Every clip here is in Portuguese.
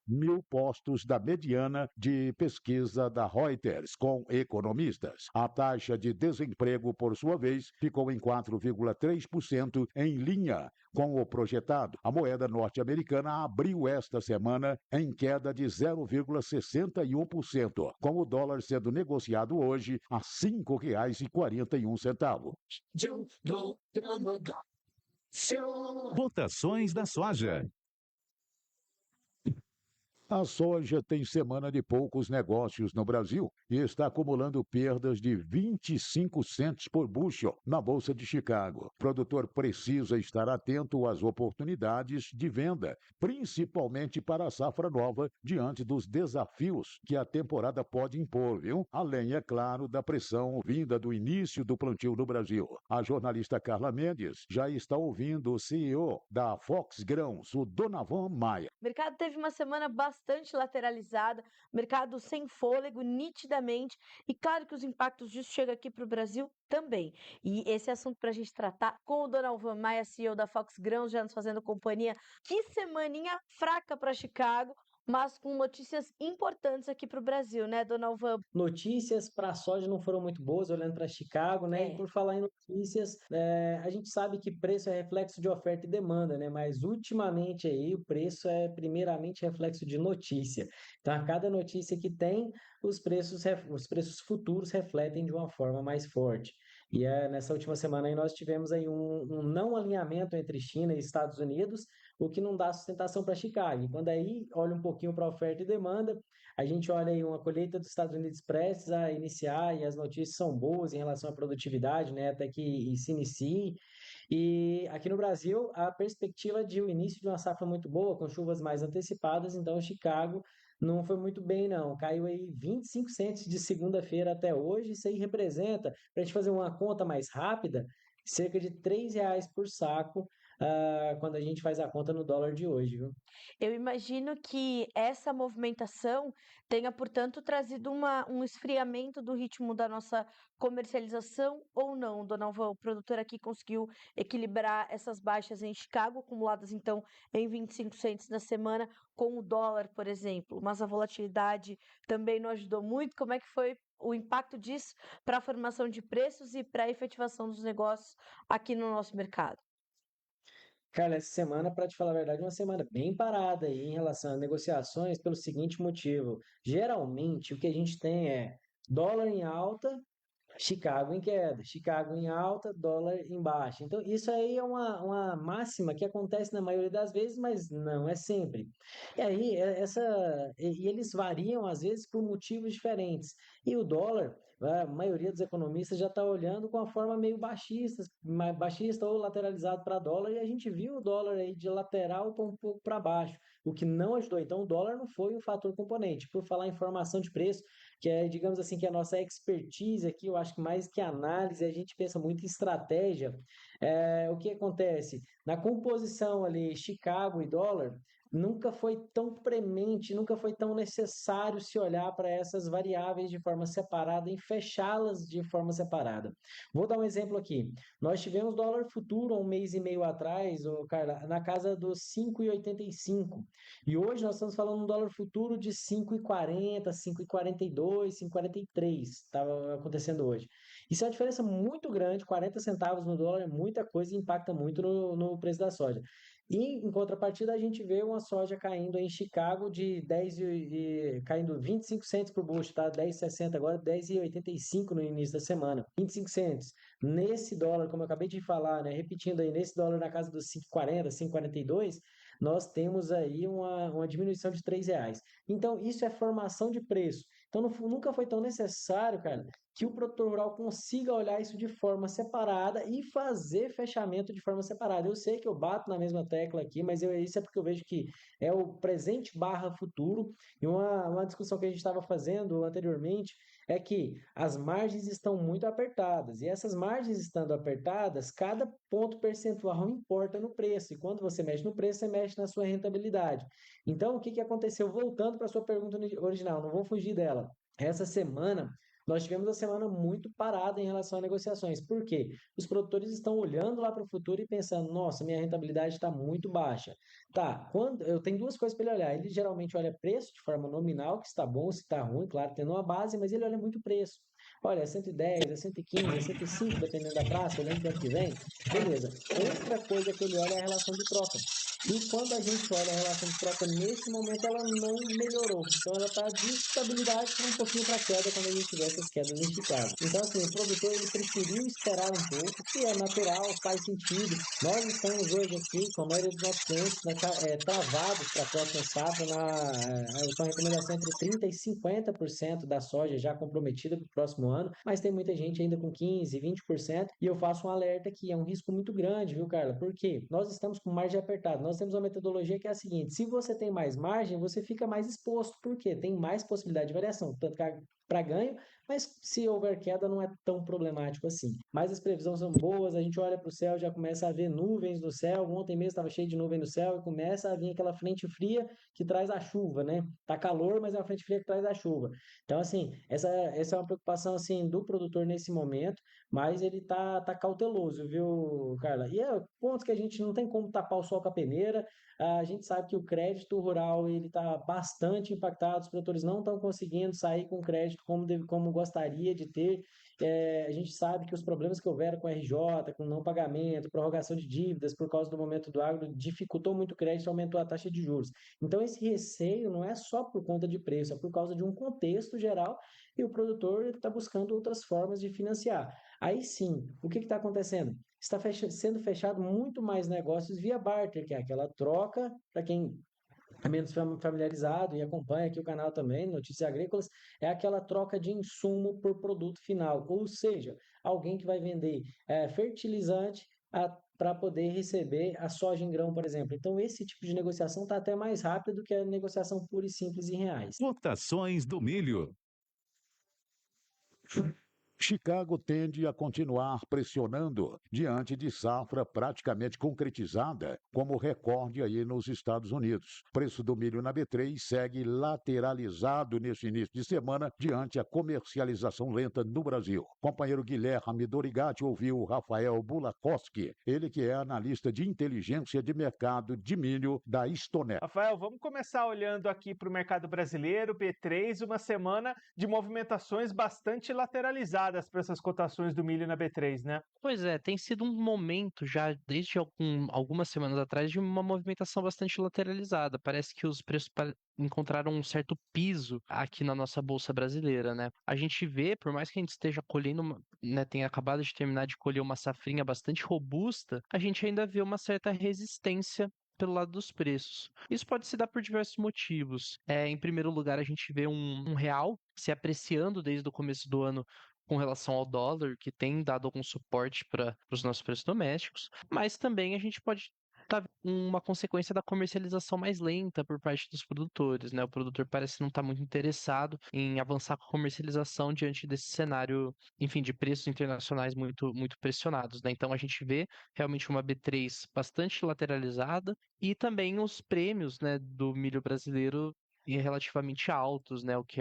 mil postos da mediana de pesquisa da Reuters com economistas. A taxa de desemprego, por sua vez, ficou em 4,3%, em linha com o projetado. A moeda norte-americana abriu esta semana em queda de 0,61%, com o dólar sendo negociado hoje a R$ 5,41. Cotações da soja. A soja tem semana de poucos negócios no Brasil e está acumulando perdas de 25 cents por bushel na Bolsa de Chicago. O produtor precisa estar atento às oportunidades de venda, principalmente para a safra nova, diante dos desafios que a temporada pode impor, viu? Além, é claro, da pressão vinda do início do plantio no Brasil. A jornalista Carla Mendes já está ouvindo o CEO da Fox Grãos, o Donavan Maia. O mercado teve uma semana bastante lateralizada, mercado sem fôlego, nitidamente, e claro que os impactos disso chegam aqui para o Brasil também. E esse assunto para a gente tratar com o Donavan Maia, CEO da Fox Grãos, já nos fazendo companhia. Que semaninha fraca para Chicago, mas com notícias importantes aqui para o Brasil, né, Donavan? Notícias para a soja não foram muito boas, olhando para Chicago, né? E por falar em notícias, a gente sabe que preço é reflexo de oferta e demanda, né? Mas ultimamente aí o preço é primeiramente reflexo de notícia. Então, a cada notícia que tem, os preços futuros refletem de uma forma mais forte. E nessa última semana aí nós tivemos aí um não alinhamento entre China e Estados Unidos, o que não dá sustentação para Chicago. E quando aí olha um pouquinho para oferta e demanda, a gente olha aí uma colheita dos Estados Unidos prestes a iniciar e as notícias são boas em relação à produtividade, né, até que se inicie. E aqui no Brasil, a perspectiva de o início de uma safra muito boa, com chuvas mais antecipadas, então Chicago não foi muito bem, não. Caiu aí 25 cents de segunda-feira até hoje. Isso aí representa, para a gente fazer uma conta mais rápida, cerca de R$ 3 por saco, quando a gente faz a conta no dólar de hoje, viu? Eu imagino que essa movimentação tenha, portanto, trazido um esfriamento do ritmo da nossa comercialização ou não, dona Alva? O produtor aqui conseguiu equilibrar essas baixas em Chicago, acumuladas então em 25 cents na semana, com o dólar, por exemplo. Mas a volatilidade também não ajudou muito. Como é que foi o impacto disso para a formação de preços e para a efetivação dos negócios aqui no nosso mercado? Cara, essa semana, para te falar a verdade, é uma semana bem parada aí em relação a negociações pelo seguinte motivo. Geralmente, o que a gente tem é dólar em alta, Chicago em queda, Chicago em alta, dólar em baixa. Então, isso aí é uma máxima que acontece na maioria das vezes, mas não é sempre. E aí, eles variam às vezes por motivos diferentes. E o dólar, a maioria dos economistas já está olhando com a forma meio baixista ou lateralizado para dólar, e a gente viu o dólar aí de lateral para um pouco para baixo, o que não ajudou. Então, o dólar não foi um fator componente. Por falar em formação de preço, que é, digamos assim, que é a nossa expertise aqui, eu acho que mais que análise, a gente pensa muito em estratégia. O que acontece? Na composição ali, Chicago e dólar, nunca foi tão premente, nunca foi tão necessário se olhar para essas variáveis de forma separada e fechá-las de forma separada. Vou dar um exemplo aqui. Nós tivemos dólar futuro há um mês e meio atrás, Carla, na casa dos 5,85. E hoje nós estamos falando de um dólar futuro de 5,40, 5,42, 5,43. Estava acontecendo hoje. Isso é uma diferença muito grande, 40 centavos no dólar é muita coisa e impacta muito no preço da soja. E, em contrapartida, a gente vê uma soja caindo em Chicago de 10 caindo 25 cents por bushel, tá? 10,60 agora, 10,85 no início da semana. 25 cents. Nesse dólar, como eu acabei de falar, né? Repetindo aí, nesse dólar na casa dos 5,40, 5,42, nós temos aí uma diminuição de R$ 3. Então, isso é formação de preço. Então, nunca foi tão necessário, cara, que o produtor rural consiga olhar isso de forma separada e fazer fechamento de forma separada. Eu sei que eu bato na mesma tecla aqui, mas isso é porque eu vejo que é o presente barra futuro. E uma discussão que a gente estava fazendo anteriormente é que as margens estão muito apertadas. E essas margens estando apertadas, cada ponto percentual importa no preço. E quando você mexe no preço, você mexe na sua rentabilidade. Então, o que aconteceu? Voltando para a sua pergunta original, não vou fugir dela. Essa semana, nós tivemos a semana muito parada em relação a negociações. Por quê? Os produtores estão olhando lá para o futuro e pensando: nossa, minha rentabilidade está muito baixa. Tá, quando eu tenho duas coisas para ele olhar. Ele geralmente olha preço de forma nominal, que está bom, se está ruim, claro, tendo uma base, mas ele olha muito preço. Olha, é 110, é 115, é 105, dependendo da praça, olhando para o ano que vem. Beleza. Outra coisa que ele olha é a relação de troca. E quando a gente olha a relação de troca nesse momento, ela não melhorou. Então ela está de estabilidade para um pouquinho para queda quando a gente vê essas quedas em Chicago. Então, assim, o produtor ele preferiu esperar um pouco, que é natural, faz sentido. Nós estamos hoje aqui, com a maioria dos nossos clientes, travados para a próxima safra, com a recomendação entre 30% e 50% da soja já comprometida para o próximo ano, mas tem muita gente ainda com 15%, 20%, e eu faço um alerta que é um risco muito grande, viu, Carla? Porque nós estamos com margem apertada. Nós temos uma metodologia que é a seguinte: se você tem mais margem, você fica mais exposto, porque tem mais possibilidade de variação, tanto para ganho, mas se houver queda não é tão problemático assim. Mas as previsões são boas, a gente olha para o céu, já começa a ver nuvens no céu. Ontem mesmo estava cheio de nuvem no céu e começa a vir aquela frente fria que traz a chuva, né? Tá calor, mas é uma frente fria que traz a chuva. Então, assim, essa é uma preocupação assim do produtor nesse momento, mas ele tá cauteloso, viu, Carla? E é pontos que a gente não tem como tapar o sol com a peneira. A gente sabe que o crédito rural ele está bastante impactado, os produtores não estão conseguindo sair com crédito como gostaria de ter. A gente sabe que os problemas que houveram com RJ, com não pagamento, prorrogação de dívidas por causa do momento do agro, dificultou muito o crédito e aumentou a taxa de juros. Então, esse receio não é só por conta de preço, é por causa de um contexto geral e o produtor está buscando outras formas de financiar. Aí sim, o que está acontecendo? Está sendo fechado muito mais negócios via barter, que é aquela troca, para quem é menos familiarizado e acompanha aqui o canal também, Notícias Agrícolas, é aquela troca de insumo por produto final, ou seja, alguém que vai vender fertilizante para poder receber a soja em grão, por exemplo. Então, esse tipo de negociação está até mais rápido do que a negociação pura e simples em reais. Cotações do milho. Chicago tende a continuar pressionando diante de safra praticamente concretizada, como recorde aí nos Estados Unidos. O preço do milho na B3 segue lateralizado neste início de semana diante a comercialização lenta no Brasil. Companheiro Guilherme Dorigatti ouviu Rafael Bulakowski, ele que é analista de inteligência de mercado de milho da Stoner. Rafael, vamos começar olhando aqui para o mercado brasileiro, B3, uma semana de movimentações bastante lateralizadas para essas cotações do milho na B3, né? Pois é, tem sido um momento já desde algumas semanas atrás de uma movimentação bastante lateralizada. Parece que os preços encontraram um certo piso aqui na nossa bolsa brasileira, né? A gente vê, por mais que a gente esteja colhendo, né, tenha acabado de terminar de colher uma safrinha bastante robusta, a gente ainda vê uma certa resistência pelo lado dos preços. Isso pode se dar por diversos motivos. Em primeiro lugar, a gente vê um real se apreciando desde o começo do ano com relação ao dólar, que tem dado algum suporte para os nossos preços domésticos, mas também a gente pode estar uma consequência da comercialização mais lenta por parte dos produtores, né? O produtor parece não estar muito interessado em avançar com a comercialização diante desse cenário, enfim, de preços internacionais muito, muito pressionados, né? Então a gente vê realmente uma B3 bastante lateralizada e também os prêmios, né, do milho brasileiro relativamente altos, né? O que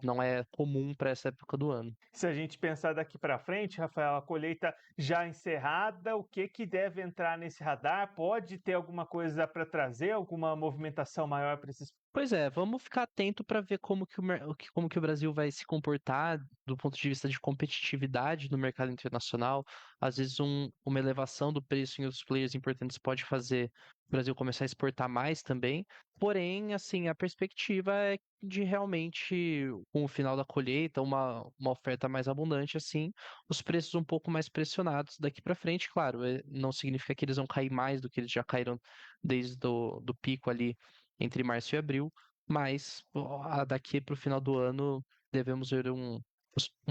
não é comum para essa época do ano. Se a gente pensar daqui para frente, Rafael, a colheita já encerrada, o que deve entrar nesse radar? Pode ter alguma coisa para trazer, alguma movimentação maior para esses? Pois é, vamos ficar atento para ver como que o Brasil vai se comportar do ponto de vista de competitividade no mercado internacional. Às vezes uma elevação do preço em outros players importantes pode fazer o Brasil começar a exportar mais também. Porém, assim, a perspectiva é de realmente, com o final da colheita, uma oferta mais abundante, assim, os preços um pouco mais pressionados daqui para frente. Claro, não significa que eles vão cair mais do que eles já caíram desde do pico ali entre março e abril, mas daqui para o final do ano devemos ver um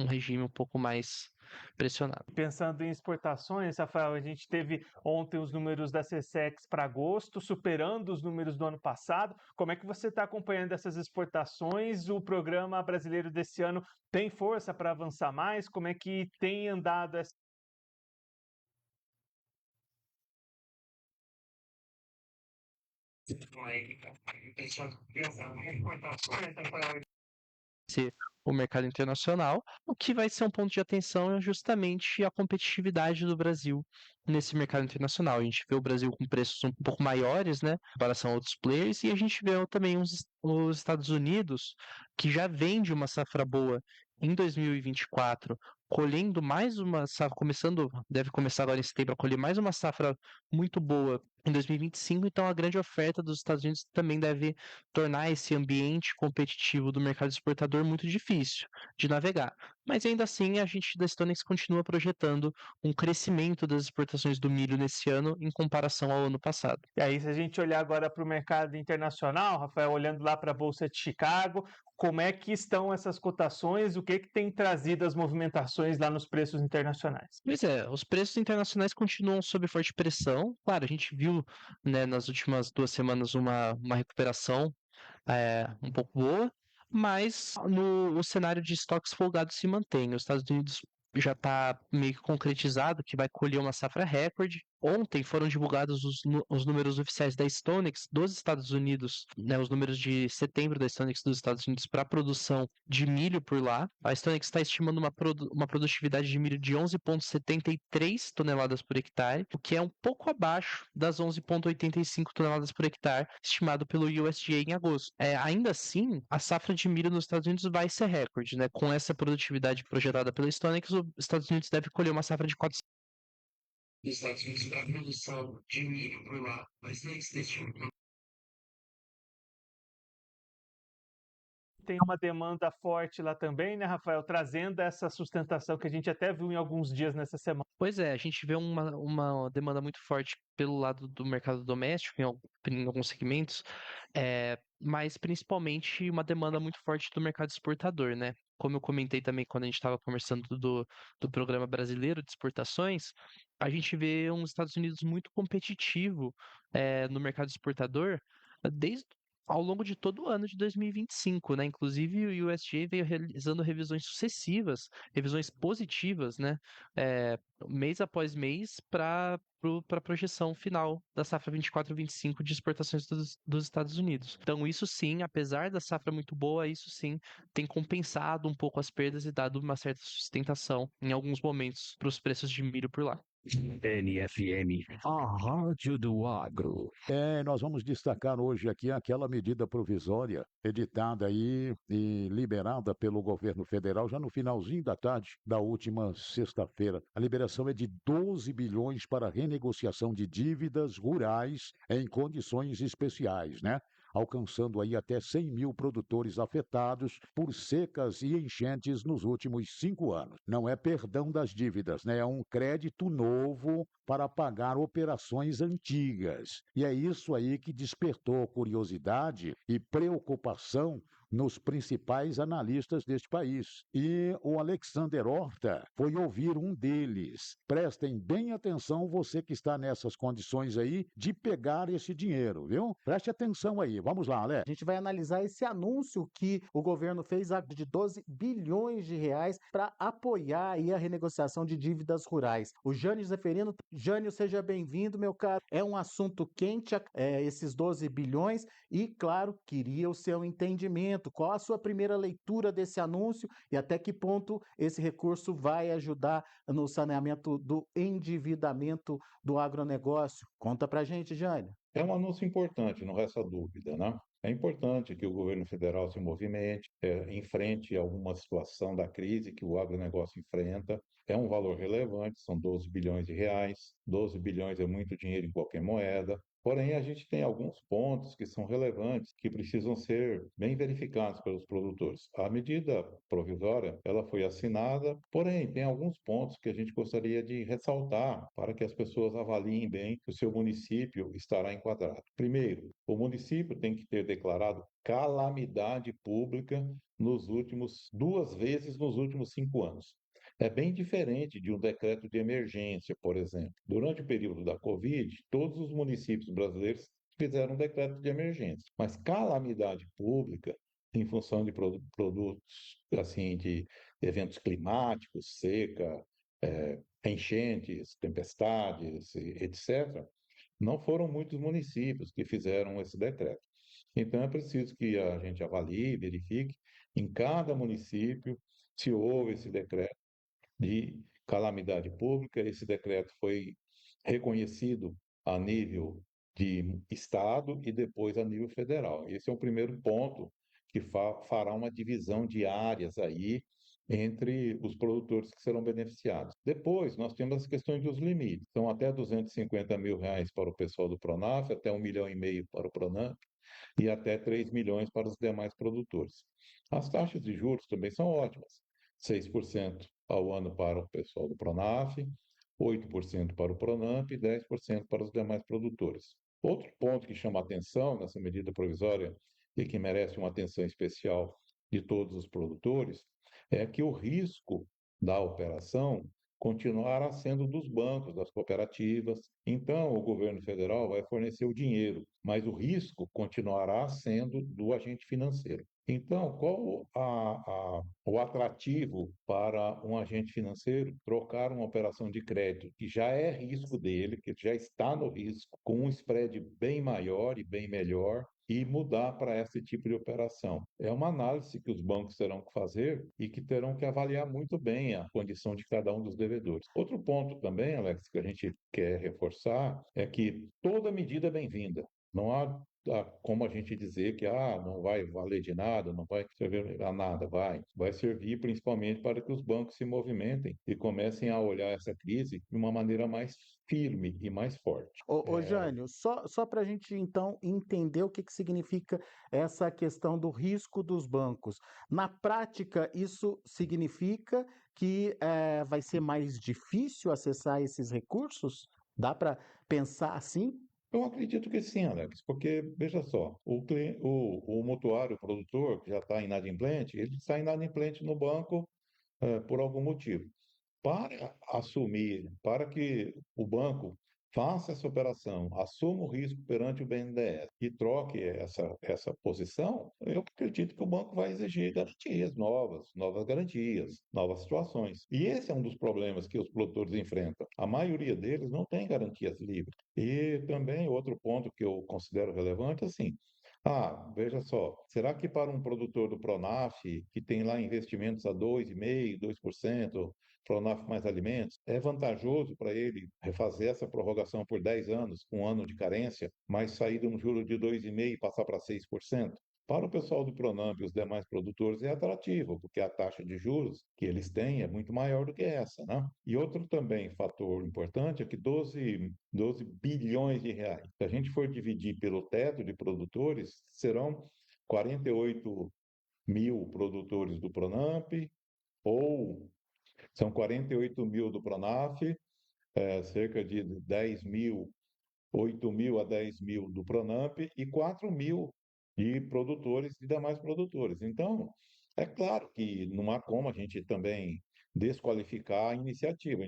regime um pouco mais pressionado. Pensando em exportações, Rafael, a gente teve ontem os números da SECEX para agosto, superando os números do ano passado. Como é que você está acompanhando essas exportações? O programa brasileiro desse ano tem força para avançar mais? Como é que tem andado essa o mercado internacional. O que vai ser um ponto de atenção é justamente a competitividade do Brasil nesse mercado internacional. A gente vê o Brasil com preços um pouco maiores, né, em comparação a outros players, e a gente vê também os Estados Unidos, que já vende uma safra boa em 2024, colhendo mais uma safra, deve começar agora em setembro a colher mais uma safra muito boa em 2025, então a grande oferta dos Estados Unidos também deve tornar esse ambiente competitivo do mercado exportador muito difícil de navegar. Mas ainda assim, a gente da Stonex continua projetando um crescimento das exportações do milho nesse ano em comparação ao ano passado. E aí, se a gente olhar agora para o mercado internacional, Rafael, olhando lá para a Bolsa de Chicago, como é que estão essas cotações? O que tem trazido as movimentações lá nos preços internacionais? Pois é, os preços internacionais continuam sob forte pressão. Claro, a gente viu, né, nas últimas 2 semanas uma recuperação um pouco boa, mas o cenário de estoques folgados se mantém. Os Estados Unidos já está meio que concretizado que vai colher uma safra recorde. Ontem foram divulgados os números oficiais da Stonex dos Estados Unidos, né, os números de setembro da Stonex dos Estados Unidos para a produção de milho por lá. A Stonex está estimando uma produtividade de milho de 11,73 toneladas por hectare, o que é um pouco abaixo das 11,85 toneladas por hectare estimado pelo USDA em agosto. Ainda assim, a safra de milho nos Estados Unidos vai ser recorde, né? Com essa produtividade projetada pela Stonex, os Estados Unidos deve colher uma safra de 400. Os Estados Unidos da produção de milho por lá vai ser Tem uma demanda forte lá também, né, Rafael? Trazendo essa sustentação que a gente até viu em alguns dias nessa semana. Pois é, a gente vê uma demanda muito forte pelo lado do mercado doméstico, em alguns segmentos, mas principalmente uma demanda muito forte do mercado exportador, né? Como eu comentei também quando a gente estava conversando do Programa Brasileiro de Exportações, a gente vê uns Estados Unidos muito competitivo no mercado exportador desde ao longo de todo o ano de 2025, né? Inclusive o USDA veio realizando revisões sucessivas, revisões positivas, né? Mês após mês para a projeção final da safra 24-25 de exportações dos Estados Unidos. Então, isso sim, apesar da safra muito boa, isso sim tem compensado um pouco as perdas e dado uma certa sustentação em alguns momentos para os preços de milho por lá. NFM, a rádio do agro. Nós vamos destacar hoje aqui aquela medida provisória editada aí e liberada pelo governo federal já no finalzinho da tarde da última sexta-feira. A liberação é de 12 bilhões para renegociação de dívidas rurais em condições especiais, né? Alcançando aí até 100 mil produtores afetados por secas e enchentes nos últimos 5 anos. Não é perdão das dívidas, né? É um crédito novo para pagar operações antigas. E é isso aí que despertou curiosidade e preocupação nos principais analistas deste país. E o Alexander Horta foi ouvir um deles. Prestem bem atenção, você que está nessas condições aí, de pegar esse dinheiro, viu? Preste atenção aí. Vamos lá, Alex. A gente vai analisar esse anúncio que o governo fez de 12 bilhões de reais para apoiar aí a renegociação de dívidas rurais. O Jânio Zeferino, Jânio, seja bem-vindo, meu caro. É um assunto quente, esses 12 bilhões, e, claro, queria o seu entendimento. Qual a sua primeira leitura desse anúncio e até que ponto esse recurso vai ajudar no saneamento do endividamento do agronegócio? Conta pra gente, Jânio. É um anúncio importante, não resta dúvida, né? É importante que o governo federal se movimente, enfrente alguma situação da crise que o agronegócio enfrenta. É um valor relevante, são 12 bilhões de reais. 12 bilhões é muito dinheiro em qualquer moeda. Porém, a gente tem alguns pontos que são relevantes, que precisam ser bem verificados pelos produtores. A medida provisória, ela foi assinada, porém, tem alguns pontos que a gente gostaria de ressaltar para que as pessoas avaliem bem que o seu município estará enquadrado. Primeiro, o município tem que ter declarado calamidade pública duas vezes nos últimos 5 anos. É bem diferente de um decreto de emergência, por exemplo. Durante o período da Covid, todos os municípios brasileiros fizeram um decreto de emergência. Mas calamidade pública, em função de produtos, assim, de eventos climáticos, seca, enchentes, tempestades, etc., não foram muitos municípios que fizeram esse decreto. Então, é preciso que a gente avalie, verifique em cada município se houve esse decreto de calamidade pública. Esse decreto foi reconhecido a nível de estado e depois a nível federal. Esse é o primeiro ponto que fará uma divisão de áreas aí entre os produtores que serão beneficiados. Depois, nós temos as questões dos limites. São até R$ 250 mil para o pessoal do Pronaf, até 1,5 milhão para o Pronamp e até 3 milhões para os demais produtores. As taxas de juros também são ótimas. 6% ao ano para o pessoal do Pronaf, 8% para o Pronamp e 10% para os demais produtores. Outro ponto que chama atenção nessa medida provisória e que merece uma atenção especial de todos os produtores é que o risco da operação continuará sendo dos bancos, das cooperativas. Então, o governo federal vai fornecer o dinheiro, mas o risco continuará sendo do agente financeiro. Então, qual o atrativo para um agente financeiro trocar uma operação de crédito que já é risco dele, que já está no risco, com um spread bem maior e bem melhor, e mudar para esse tipo de operação? É uma análise que os bancos terão que fazer e que terão que avaliar muito bem a condição de cada um dos devedores. Outro ponto também, Alex, que a gente quer reforçar é que toda medida é bem-vinda. Não há como a gente dizer que não vai valer de nada, não vai servir a nada, vai servir principalmente para que os bancos se movimentem e comecem a olhar essa crise de uma maneira mais firme e mais forte. Ô Jânio, só para a gente então entender o que significa essa questão do risco dos bancos. Na prática, isso significa que vai ser mais difícil acessar esses recursos? Dá para pensar assim? Eu acredito que sim, Alex, porque, veja só, o mutuário, o produtor que já está inadimplente, ele está inadimplente no banco por algum motivo. Para que o banco faça essa operação, assuma o risco perante o BNDES e troque essa posição, eu acredito que o banco vai exigir garantias novas garantias, novas situações. E esse é um dos problemas que os produtores enfrentam. A maioria deles não tem garantias livres. E também outro ponto que eu considero relevante, assim, veja só, será que para um produtor do Pronaf, que tem lá investimentos a 2,5%, 2%, Pronaf mais alimentos, é vantajoso para ele refazer essa prorrogação por 10 anos, um ano de carência, mas sair de um juro de 2,5% e passar para 6%? Para o pessoal do Pronamp e os demais produtores é atrativo, porque a taxa de juros que eles têm é muito maior do que essa, né? E outro também fator importante é que 12 bilhões de reais. Se a gente for dividir pelo teto de produtores, serão 48 mil produtores do Pronamp, ou são 48 mil do Pronaf, cerca de 10 mil, 8 mil a 10 mil do Pronamp e 4 mil de produtores e demais produtores. Então, é claro que não há como a gente também desqualificar a iniciativa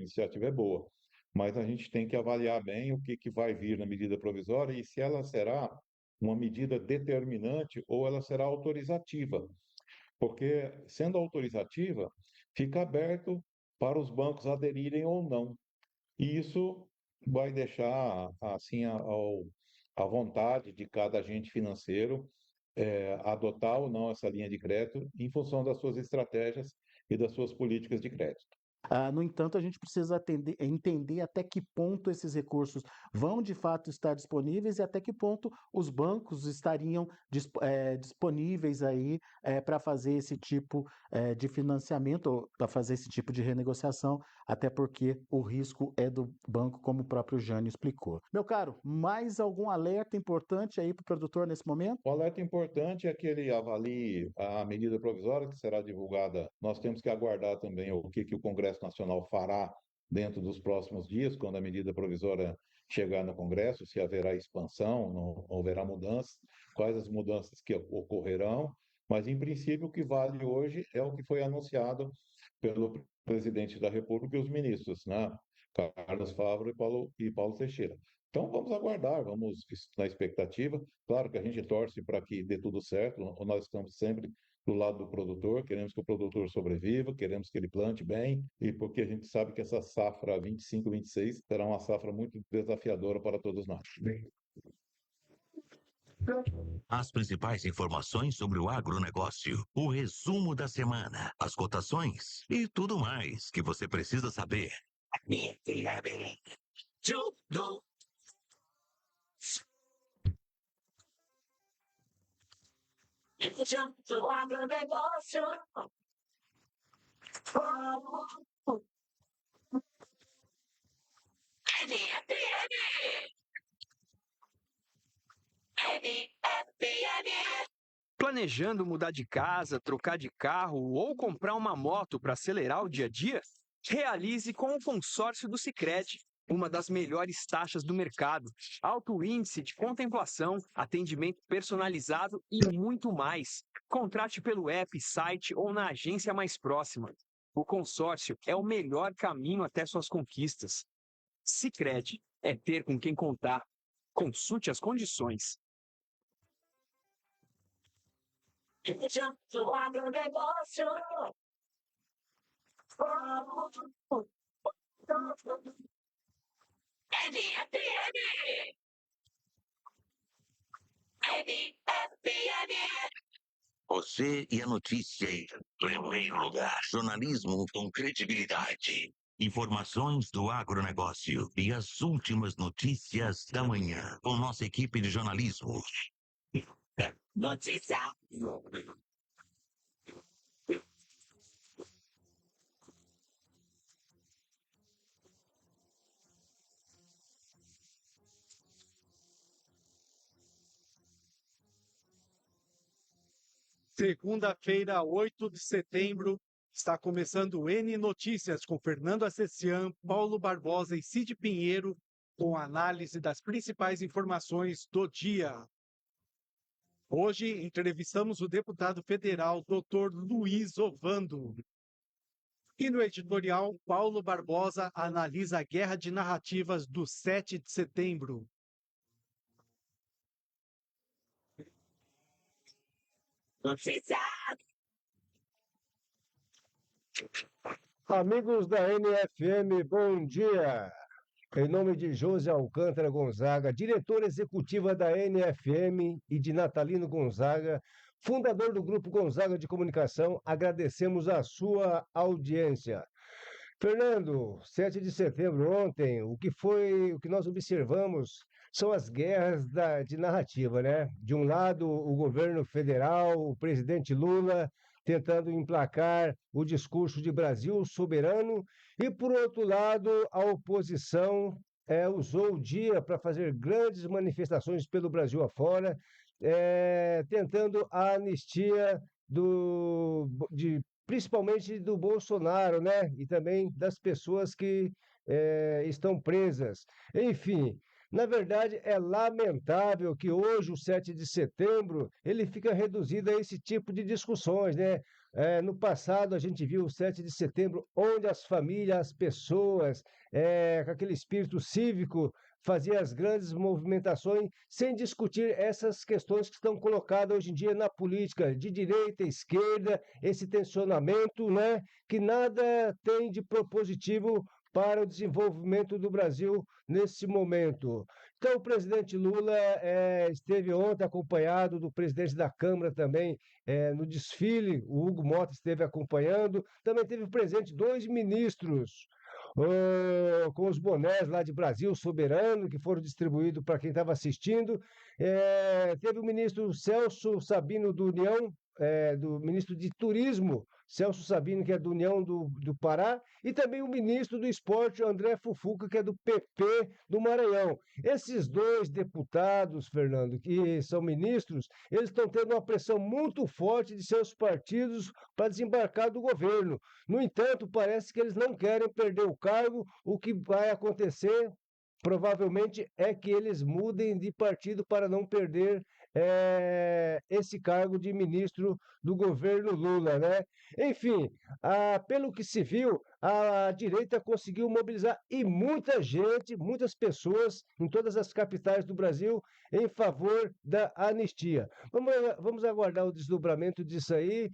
é boa, mas a gente tem que avaliar bem o que vai vir na medida provisória e se ela será uma medida determinante ou ela será autorizativa, porque sendo autorizativa, fica aberto para os bancos aderirem ou não. E isso vai deixar assim à vontade de cada agente financeiro adotar ou não essa linha de crédito em função das suas estratégias e das suas políticas de crédito. No entanto, a gente precisa entender até que ponto esses recursos vão de fato estar disponíveis e até que ponto os bancos estariam disponíveis aí para fazer esse tipo de financiamento ou para fazer esse tipo de renegociação, até porque o risco é do banco, como o próprio Jânio explicou. Meu caro, mais algum alerta importante aí para o produtor nesse momento? O alerta importante é que ele avalie a medida provisória que será divulgada. Nós temos que aguardar também o que o Congresso Nacional fará dentro dos próximos dias, quando a medida provisória chegar no Congresso, se haverá expansão, não haverá mudanças, quais as mudanças que ocorrerão, mas em princípio o que vale hoje é o que foi anunciado pelo presidente da República e os ministros, né? Carlos Favaro e Paulo Teixeira. Então vamos aguardar, vamos na expectativa. Claro que a gente torce para que dê tudo certo, nós estamos sempre do lado do produtor, queremos que o produtor sobreviva, queremos que ele plante bem, e porque a gente sabe que essa safra 25-26 será uma safra muito desafiadora para todos nós. As principais informações sobre o agronegócio, o resumo da semana, as cotações e tudo mais que você precisa saber. Tudo. Do agronegócio. Planejando mudar de casa, trocar de carro ou comprar uma moto para acelerar o dia a dia? Realize com o consórcio do Sicredi, uma das melhores taxas do mercado, alto índice de contemplação, atendimento personalizado e muito mais. Contrate pelo app, site ou na agência mais próxima. O consórcio é o melhor caminho até suas conquistas. Sicredi é ter com quem contar. Consulte as condições. Do agronegócio. Você e a notícia em primeiro lugar. Jornalismo com credibilidade. Informações do agronegócio e as últimas notícias da manhã com nossa equipe de jornalismo. Notícia. Segunda-feira, 8 de setembro, está começando o N Notícias com Fernando Acessian, Paulo Barbosa e Cid Pinheiro, com análise das principais informações do dia. Hoje, entrevistamos o deputado federal Dr. Luiz Ovando. E no editorial, Paulo Barbosa analisa a guerra de narrativas do 7 de setembro. Amigos da NFM, bom dia. Em nome de José Alcântara Gonzaga, diretora executiva da NFM, e de Natalino Gonzaga, fundador do Grupo Gonzaga de Comunicação, agradecemos a sua audiência. Fernando, 7 de setembro ontem, o que nós observamos são as guerras de narrativa, né? De um lado, o governo federal, o presidente Lula, tentando emplacar o discurso de Brasil soberano, e, por outro lado, a oposição usou o dia para fazer grandes manifestações pelo Brasil afora, tentando a anistia principalmente do Bolsonaro, né? E também das pessoas que estão presas. Enfim, na verdade, é lamentável que hoje, o 7 de setembro, ele fica reduzido a esse tipo de discussões, né? No passado, a gente viu o 7 de setembro, onde as famílias, as pessoas, com aquele espírito cívico, faziam as grandes movimentações sem discutir essas questões que estão colocadas hoje em dia na política, de direita, esquerda, esse tensionamento, né? Que nada tem de propositivo para o desenvolvimento do Brasil nesse momento. Então, o presidente Lula esteve ontem acompanhado do presidente da Câmara também no desfile, o Hugo Mota esteve acompanhando, também teve presente 2 ministros com os bonés lá de Brasil Soberano, que foram distribuídos para quem estava assistindo. Teve o ministro Celso Sabino do União, do ministro de Turismo, Celso Sabino, que é do União do Pará, e também o ministro do Esporte, André Fufuca, que é do PP do Maranhão. Esses 2 deputados, Fernando, que são ministros, eles estão tendo uma pressão muito forte de seus partidos para desembarcar do governo. No entanto, parece que eles não querem perder o cargo. O que vai acontecer, provavelmente, é que eles mudem de partido para não perder esse cargo de ministro do governo Lula, né? Enfim, pelo que se viu, a direita conseguiu mobilizar e muita gente, muitas pessoas em todas as capitais do Brasil em favor da anistia. Vamos aguardar o desdobramento disso aí.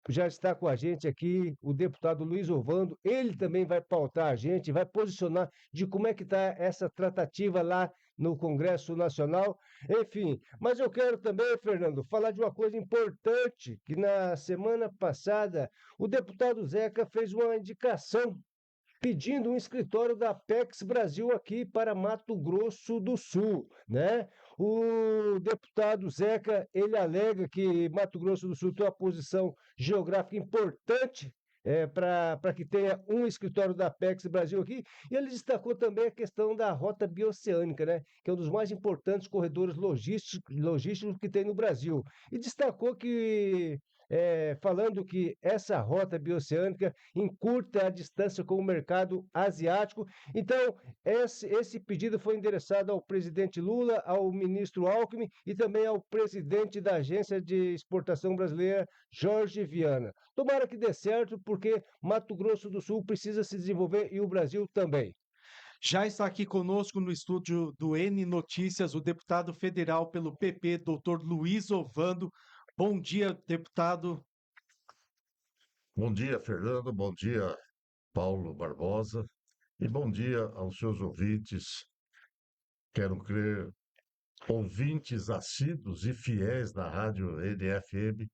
Já está com a gente aqui o deputado Luiz Ovando, ele também vai pautar a gente, vai posicionar de como é que está essa tratativa lá no Congresso Nacional. Enfim, mas eu quero também, Fernando, falar de uma coisa importante, que na semana passada o deputado Zeca fez uma indicação pedindo um escritório da Apex Brasil aqui para Mato Grosso do Sul, né? O deputado Zeca, ele alega que Mato Grosso do Sul tem uma posição geográfica importante para que tenha um escritório da Apex Brasil aqui, e ele destacou também a questão da rota bioceânica, né? Que é um dos mais importantes corredores logísticos que tem no Brasil. E destacou que falando que essa rota bioceânica encurta a distância com o mercado asiático. Então, esse pedido foi endereçado ao presidente Lula, ao ministro Alckmin e também ao presidente da Agência de Exportação Brasileira, Jorge Viana. Tomara que dê certo, porque Mato Grosso do Sul precisa se desenvolver e o Brasil também. Já está aqui conosco no estúdio do N Notícias o deputado federal pelo PP, doutor Luiz Ovando. Bom dia, deputado. Bom dia, Fernando. Bom dia, Paulo Barbosa. E bom dia aos seus ouvintes. Quero crer, ouvintes assíduos e fiéis da rádio NFM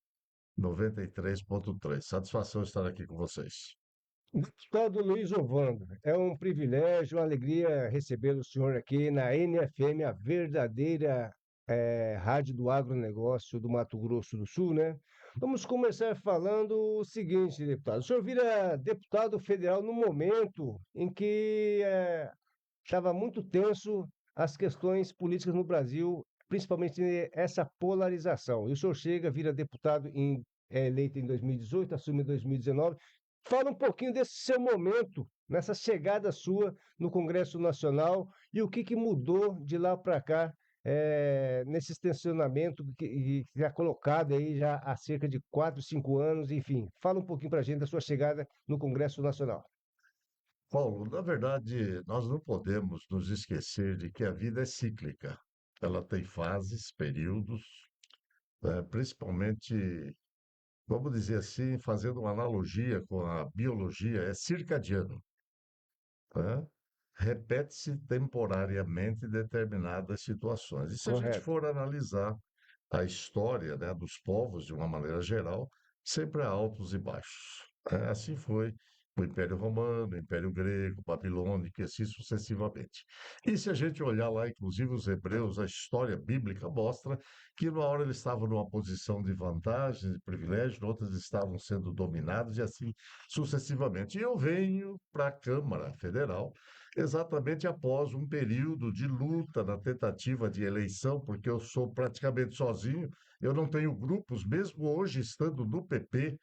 93.3. Satisfação estar aqui com vocês. Deputado Luiz Ovando, é um privilégio, uma alegria receber o senhor aqui na NFM, a verdadeira rádio do agronegócio do Mato Grosso do Sul, né? Vamos começar falando o seguinte, deputado. O senhor vira deputado federal no momento em que estava muito tenso as questões políticas no Brasil, principalmente essa polarização. E o senhor chega, vira deputado eleito em 2018, assume em 2019. Fala um pouquinho desse seu momento, nessa chegada sua no Congresso Nacional e o que mudou de lá para cá nesse tensionamento que está colocado aí já há cerca de 4, 5 anos, enfim. Fala um pouquinho para a gente da sua chegada no Congresso Nacional. Paulo, na verdade, nós não podemos nos esquecer de que a vida é cíclica. Ela tem fases, períodos, principalmente, vamos dizer assim, fazendo uma analogia com a biologia, é circadiano. Repete-se temporariamente determinadas situações. E se a gente for analisar a história, né, dos povos, de uma maneira geral, sempre há altos e baixos. Assim foi o Império Romano, o Império Grego, Babilônico e assim sucessivamente. E se a gente olhar lá, inclusive os hebreus, a história bíblica mostra que numa hora eles estavam numa posição de vantagem, de privilégio, outras estavam sendo dominados e assim sucessivamente. E eu venho para a Câmara Federal exatamente após um período de luta na tentativa de eleição, porque eu sou praticamente sozinho, eu não tenho grupos, mesmo hoje estando no PP,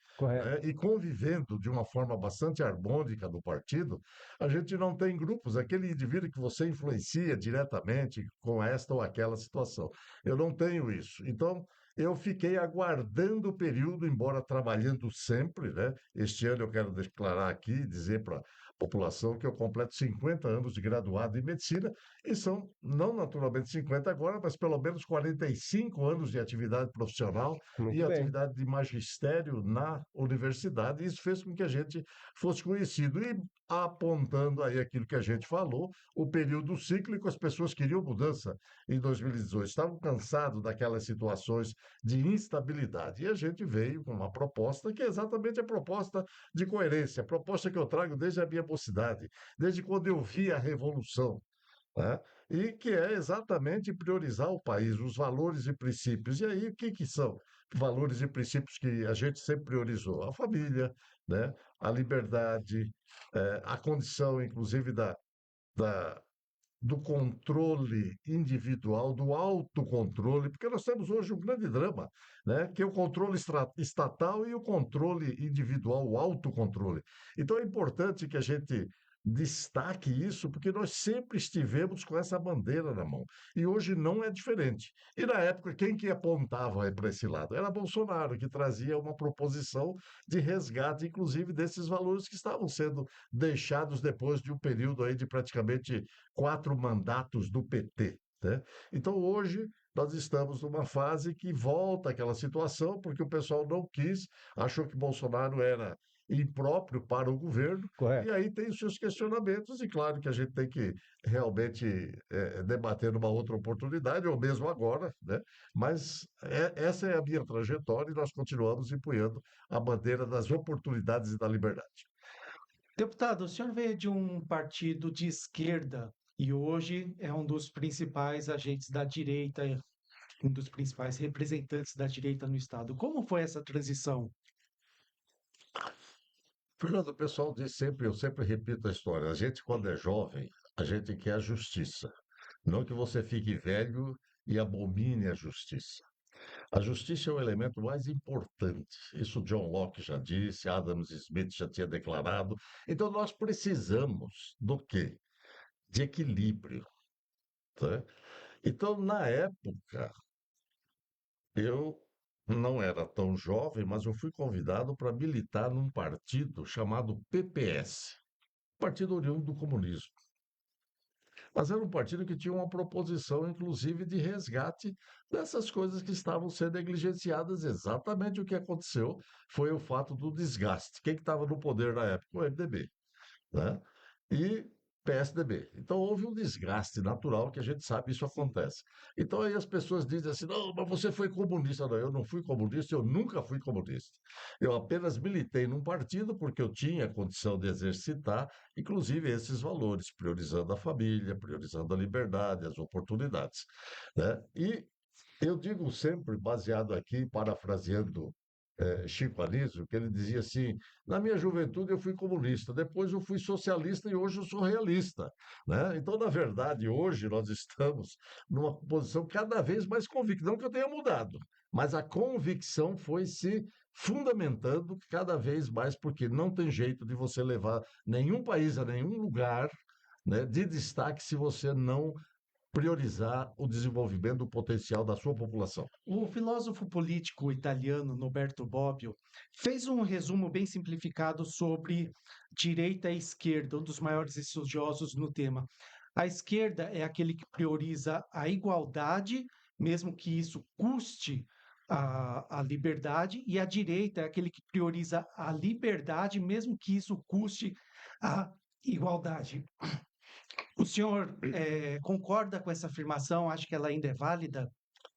e convivendo de uma forma bastante harmônica no partido, a gente não tem grupos, aquele indivíduo que você influencia diretamente com esta ou aquela situação. Eu não tenho isso. Então, eu fiquei aguardando o período, embora trabalhando sempre, né? Este ano eu quero declarar aqui, dizer para população que eu completo 50 anos de graduado em medicina e são, não naturalmente 50 agora, mas pelo menos 45 anos de atividade profissional e atividade de magistério na universidade. Isso fez com que a gente fosse conhecido e apontando aí aquilo que a gente falou, o período cíclico, as pessoas queriam mudança em 2018, estavam cansados daquelas situações de instabilidade. E a gente veio com uma proposta que é exatamente a proposta de coerência, a proposta que eu trago desde a minha mocidade, desde quando eu vi a Revolução, né? E que é exatamente priorizar o país, os valores e princípios. E aí, o que são valores e princípios que a gente sempre priorizou? A família, né? A liberdade, a condição, inclusive, do controle individual, do autocontrole, porque nós temos hoje um grande drama, né? Que é o controle estatal e o controle individual, o autocontrole. Então é importante que a gente destaque isso, porque nós sempre estivemos com essa bandeira na mão. E hoje não é diferente. E na época, quem que apontava para esse lado? Era Bolsonaro, que trazia uma proposição de resgate, inclusive, desses valores que estavam sendo deixados depois de um período aí de praticamente 4 mandatos do PT, né? Então, hoje, nós estamos numa fase que volta àquela situação, porque o pessoal não quis, achou que Bolsonaro era impróprio para o governo, Correto. e aí tem os seus questionamentos, e claro que a gente tem que realmente debater numa outra oportunidade, ou mesmo agora, né? Mas essa é a minha trajetória e nós continuamos empunhando a bandeira das oportunidades e da liberdade. Deputado, o senhor veio de um partido de esquerda e hoje é um dos principais agentes da direita, um dos principais representantes da direita no Estado. Como foi essa transição? Fernando, o pessoal diz sempre, eu sempre repito a história, a gente quando é jovem, a gente quer a justiça, não que você fique velho e abomine a justiça. A justiça é o elemento mais importante. Isso John Locke já disse, Adam Smith já tinha declarado. Então nós precisamos do quê? De equilíbrio, tá? Então, na época, eu não era tão jovem, mas eu fui convidado para militar num partido chamado PPS, Partido Oriundo do Comunismo. Mas era um partido que tinha uma proposição, inclusive, de resgate dessas coisas que estavam sendo negligenciadas. Exatamente o que aconteceu foi o fato do desgaste. Quem que estava no poder na época? O MDB, né? E PSDB. Então houve um desgaste natural, que a gente sabe isso acontece. Então aí as pessoas dizem assim, não, mas você foi comunista. Não, eu não fui comunista, eu nunca fui comunista. Eu apenas militei num partido porque eu tinha condição de exercitar, inclusive esses valores, priorizando a família, priorizando a liberdade, as oportunidades, né? E eu digo sempre, baseado aqui, parafraseando Chico Anísio, que ele dizia assim: na minha juventude eu fui comunista, depois eu fui socialista e hoje eu sou realista, né? Então, na verdade, hoje nós estamos numa posição cada vez mais convicta, não que eu tenha mudado, mas a convicção foi se fundamentando cada vez mais, porque não tem jeito de você levar nenhum país a nenhum lugar, né, de destaque se você não priorizar o desenvolvimento do potencial da sua população. O filósofo político italiano Norberto Bobbio fez um resumo bem simplificado sobre direita e esquerda, um dos maiores estudiosos no tema. A esquerda é aquele que prioriza a igualdade, mesmo que isso custe a liberdade, e a direita é aquele que prioriza a liberdade, mesmo que isso custe a igualdade. O senhor concorda com essa afirmação? Acha que ela ainda é válida?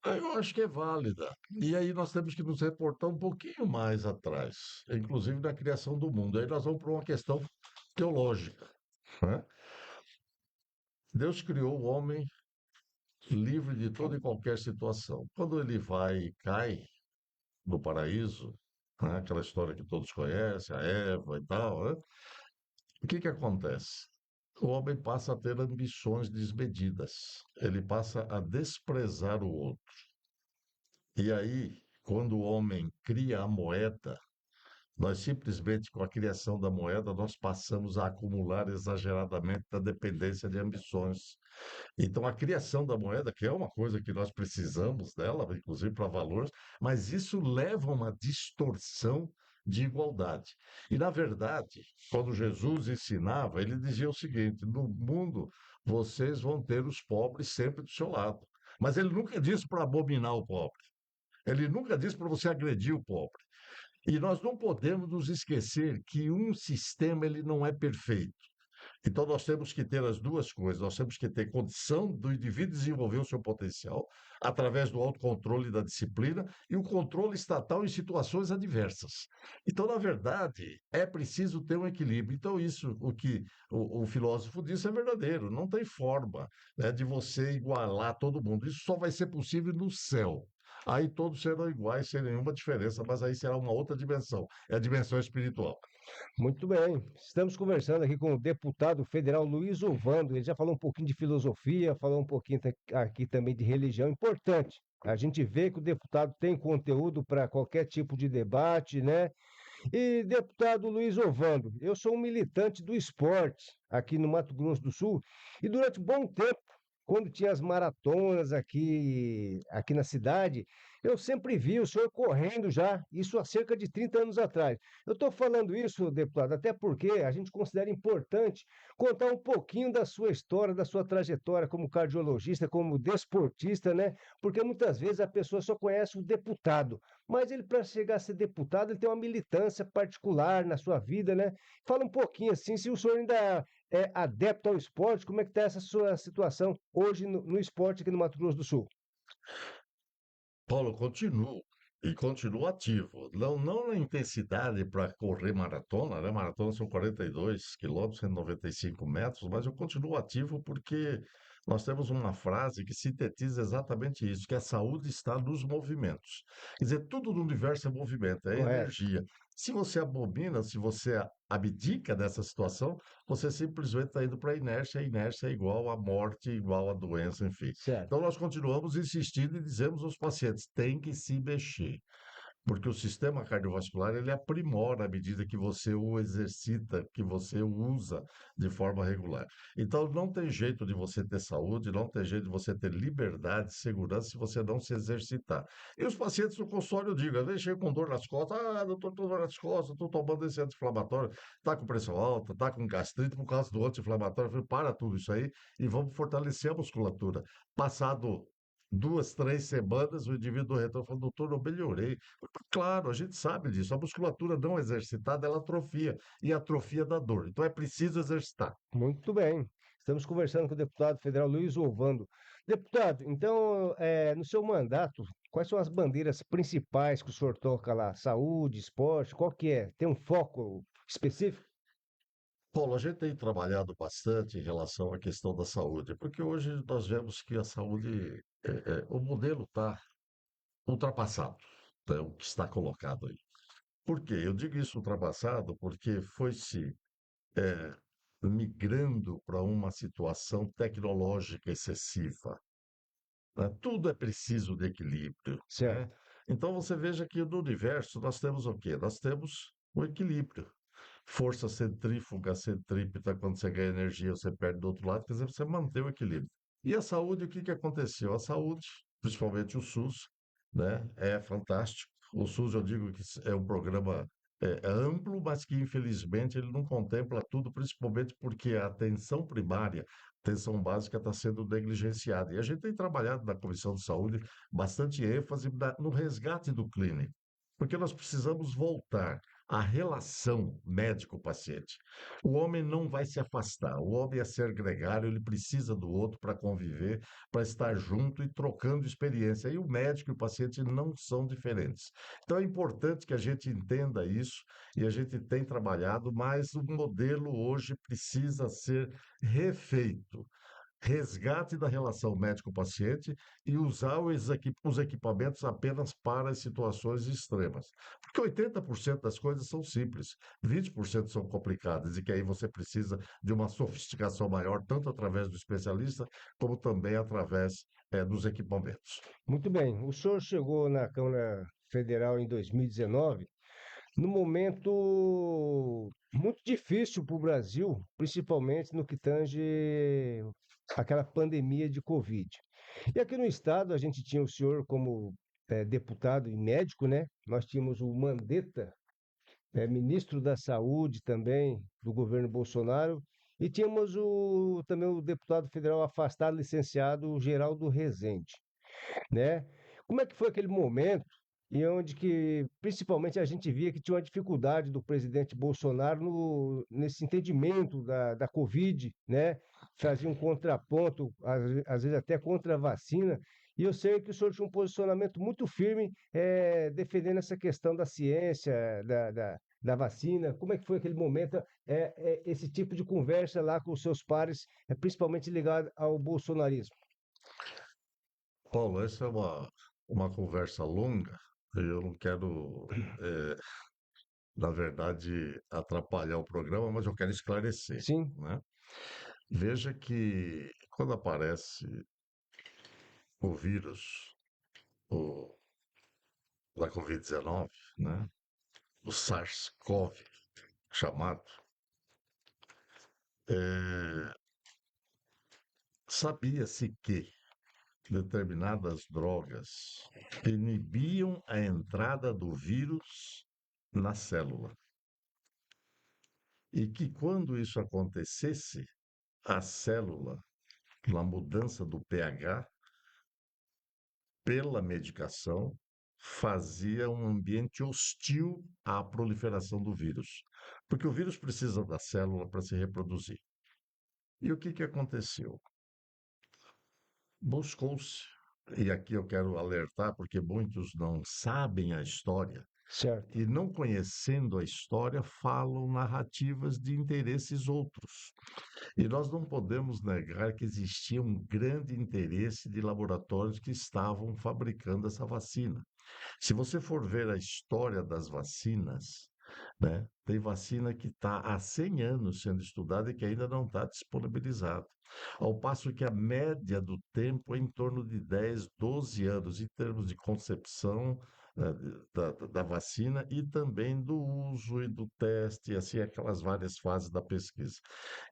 Eu acho que é válida. E aí nós temos que nos reportar um pouquinho mais atrás, inclusive na criação do mundo. Aí nós vamos para uma questão teológica, né? Deus criou o homem livre de toda e qualquer situação. Quando ele vai e cai no paraíso, né, aquela história que todos conhecem, a Eva e tal, né? O que que acontece? O homem passa a ter ambições desmedidas. Ele passa a desprezar o outro. E aí, quando o homem cria a moeda, nós simplesmente, com a criação da moeda, nós passamos a acumular exageradamente da dependência de ambições. Então, a criação da moeda, que é uma coisa que nós precisamos dela, inclusive para valores, mas isso leva a uma distorção de igualdade. E, na verdade, quando Jesus ensinava, ele dizia o seguinte: no mundo vocês vão ter os pobres sempre do seu lado. Mas ele nunca disse para abominar o pobre. Ele nunca disse para você agredir o pobre. E nós não podemos nos esquecer que um sistema ele não é perfeito. Então, nós temos que ter as duas coisas. Nós temos que ter condição do indivíduo desenvolver o seu potencial através do autocontrole e da disciplina e o controle estatal em situações adversas. Então, na verdade, é preciso ter um equilíbrio. Então, isso, o que o filósofo disse é verdadeiro. Não tem forma, né, de você igualar todo mundo. Isso só vai ser possível no céu. Aí todos serão iguais, sem nenhuma diferença, mas aí será uma outra dimensão. É a dimensão espiritual. Muito bem. Estamos conversando aqui com o deputado federal Luiz Ovando. Ele já falou um pouquinho de filosofia, falou um pouquinho aqui também de religião. Importante. A gente vê que o deputado tem conteúdo para qualquer tipo de debate, né? E, deputado Luiz Ovando, eu sou um militante do esporte aqui no Mato Grosso do Sul e durante um bom tempo quando tinha as maratonas aqui na cidade, eu sempre vi o senhor correndo já, isso há cerca de 30 anos atrás. Eu estou falando isso, deputado, até porque a gente considera importante contar um pouquinho da sua história, da sua trajetória como cardiologista, como desportista, né? Porque muitas vezes a pessoa só conhece o deputado, mas ele, para chegar a ser deputado, ele tem uma militância particular na sua vida, né? Fala um pouquinho assim, se o senhor ainda é adepto ao esporte, como é que está essa sua situação hoje no esporte aqui no Mato Grosso do Sul? Paulo, continuo e continuo ativo. Não na intensidade para correr maratona, né? Maratona são 42 quilômetros, 195 metros, mas eu continuo ativo porque nós temos uma frase que sintetiza exatamente isso, que a saúde está nos movimentos. Quer dizer, tudo no universo é movimento, é Correto. energia. Se você abomina, se você abdica dessa situação, você simplesmente está indo para a inércia é igual à morte, igual à doença, enfim. Certo. Então, nós continuamos insistindo e dizemos aos pacientes, tem que se mexer, porque o sistema cardiovascular, ele aprimora à medida que você o exercita, que você o usa de forma regular. Então, não tem jeito de você ter saúde, não tem jeito de você ter liberdade, segurança, se você não se exercitar. E os pacientes no consultório, eu digo, às vezes chegam com dor nas costas, doutor, tô dor nas costas, estou tomando esse anti-inflamatório, está com pressão alta, está com gastrite por causa do anti-inflamatório. Eu falei, para tudo isso aí e vamos fortalecer a musculatura. Passado 2, 3 semanas, o indivíduo retorna e fala, doutor, eu melhorei. Claro, a gente sabe disso. A musculatura não exercitada, ela atrofia. E atrofia dá dor. Então é preciso exercitar. Muito bem. Estamos conversando com o deputado federal Luiz Ovando. Deputado, então, no seu mandato, quais são as bandeiras principais que o senhor toca lá? Saúde, esporte, qual que é? Tem um foco específico? Paulo, a gente tem trabalhado bastante em relação à questão da saúde, porque hoje nós vemos que a saúde, o modelo está ultrapassado, né, o que está colocado aí. Por quê? Eu digo isso ultrapassado porque foi-se migrando para uma situação tecnológica excessiva, né? Tudo é preciso de equilíbrio, Certo. né? Então você veja que no universo nós temos o quê? Nós temos o equilíbrio. Força centrífuga, centrípeta, quando você ganha energia, você perde do outro lado, quer dizer, você mantém o equilíbrio. E a saúde, o que que aconteceu? A saúde, principalmente o SUS, né, é fantástico. O SUS, eu digo que é um programa é amplo, mas que infelizmente ele não contempla tudo, principalmente porque a atenção primária, atenção básica está sendo negligenciada. E a gente tem trabalhado na Comissão de Saúde bastante ênfase no resgate do clínico, porque nós precisamos voltar à relação médico-paciente. O homem não vai se afastar, o homem é ser gregário, ele precisa do outro para conviver, para estar junto e trocando experiência. E o médico e o paciente não são diferentes. Então é importante que a gente entenda isso e a gente tem trabalhado, mas o modelo hoje precisa ser refeito. Resgate da relação médico-paciente e usar os equipamentos apenas para as situações extremas. Porque 80% das coisas são simples, 20% são complicadas e que aí você precisa de uma sofisticação maior, tanto através do especialista, como também através dos equipamentos. Muito bem. O senhor chegou na Câmara Federal em 2019, num momento muito difícil para o Brasil, principalmente no que tange aquela pandemia de Covid. E aqui no estado a gente tinha o senhor como deputado e médico, né? Nós tínhamos o Mandetta, ministro da Saúde também do governo Bolsonaro, e tínhamos também o deputado federal afastado, licenciado Geraldo Rezende, né? Como é que foi aquele momento e onde que, principalmente, a gente via que tinha uma dificuldade do presidente Bolsonaro nesse entendimento da Covid, né? Fazia um contraponto, às vezes até contra a vacina, e eu sei que o senhor tinha um posicionamento muito firme defendendo essa questão da ciência, da vacina. Como é que foi aquele momento, esse tipo de conversa lá com os seus pares, principalmente ligado ao bolsonarismo? Paulo, essa é uma conversa longa. Eu não quero, na verdade, atrapalhar o programa, mas eu quero esclarecer, Sim. né? Veja que quando aparece o vírus o, da Covid-19, né? O SARS-CoV chamado, sabia-se que determinadas drogas inibiam a entrada do vírus na célula. E que quando isso acontecesse, a célula, na mudança do pH, pela medicação, fazia um ambiente hostil à proliferação do vírus. Porque o vírus precisa da célula para se reproduzir. E o que aconteceu? Buscou-se, e aqui eu quero alertar, porque muitos não sabem a história, Certo. e não conhecendo a história, falam narrativas de interesses outros. E nós não podemos negar que existia um grande interesse de laboratórios que estavam fabricando essa vacina. Se você for ver a história das vacinas, né, tem vacina que está há 100 anos sendo estudada e que ainda não está disponibilizada. Ao passo que a média do tempo é em torno de 10, 12 anos, em termos de concepção da vacina e também do uso e do teste, assim, aquelas várias fases da pesquisa.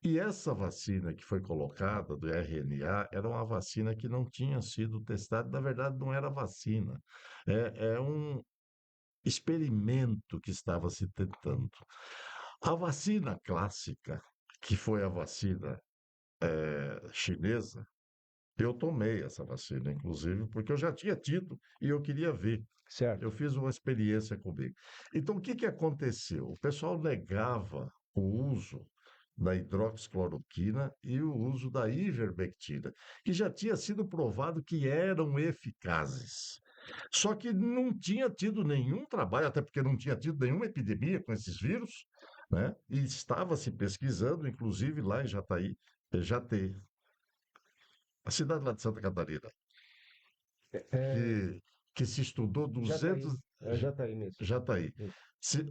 E essa vacina que foi colocada, do RNA, era uma vacina que não tinha sido testada, na verdade não era vacina, é um experimento que estava se tentando. A vacina clássica, que foi a vacina chinesa, eu tomei essa vacina, inclusive, porque eu já tinha tido e eu queria ver. Certo. Eu fiz uma experiência comigo. Então, o que aconteceu? O pessoal negava o uso da hidroxicloroquina e o uso da ivermectina, que já tinha sido provado que eram eficazes. Só que não tinha tido nenhum trabalho, até porque não tinha tido nenhuma epidemia com esses vírus, né? E estava se pesquisando, inclusive lá em Jataí, a cidade lá de Santa Catarina, que se estudou 200... Jataí mesmo. Jataí.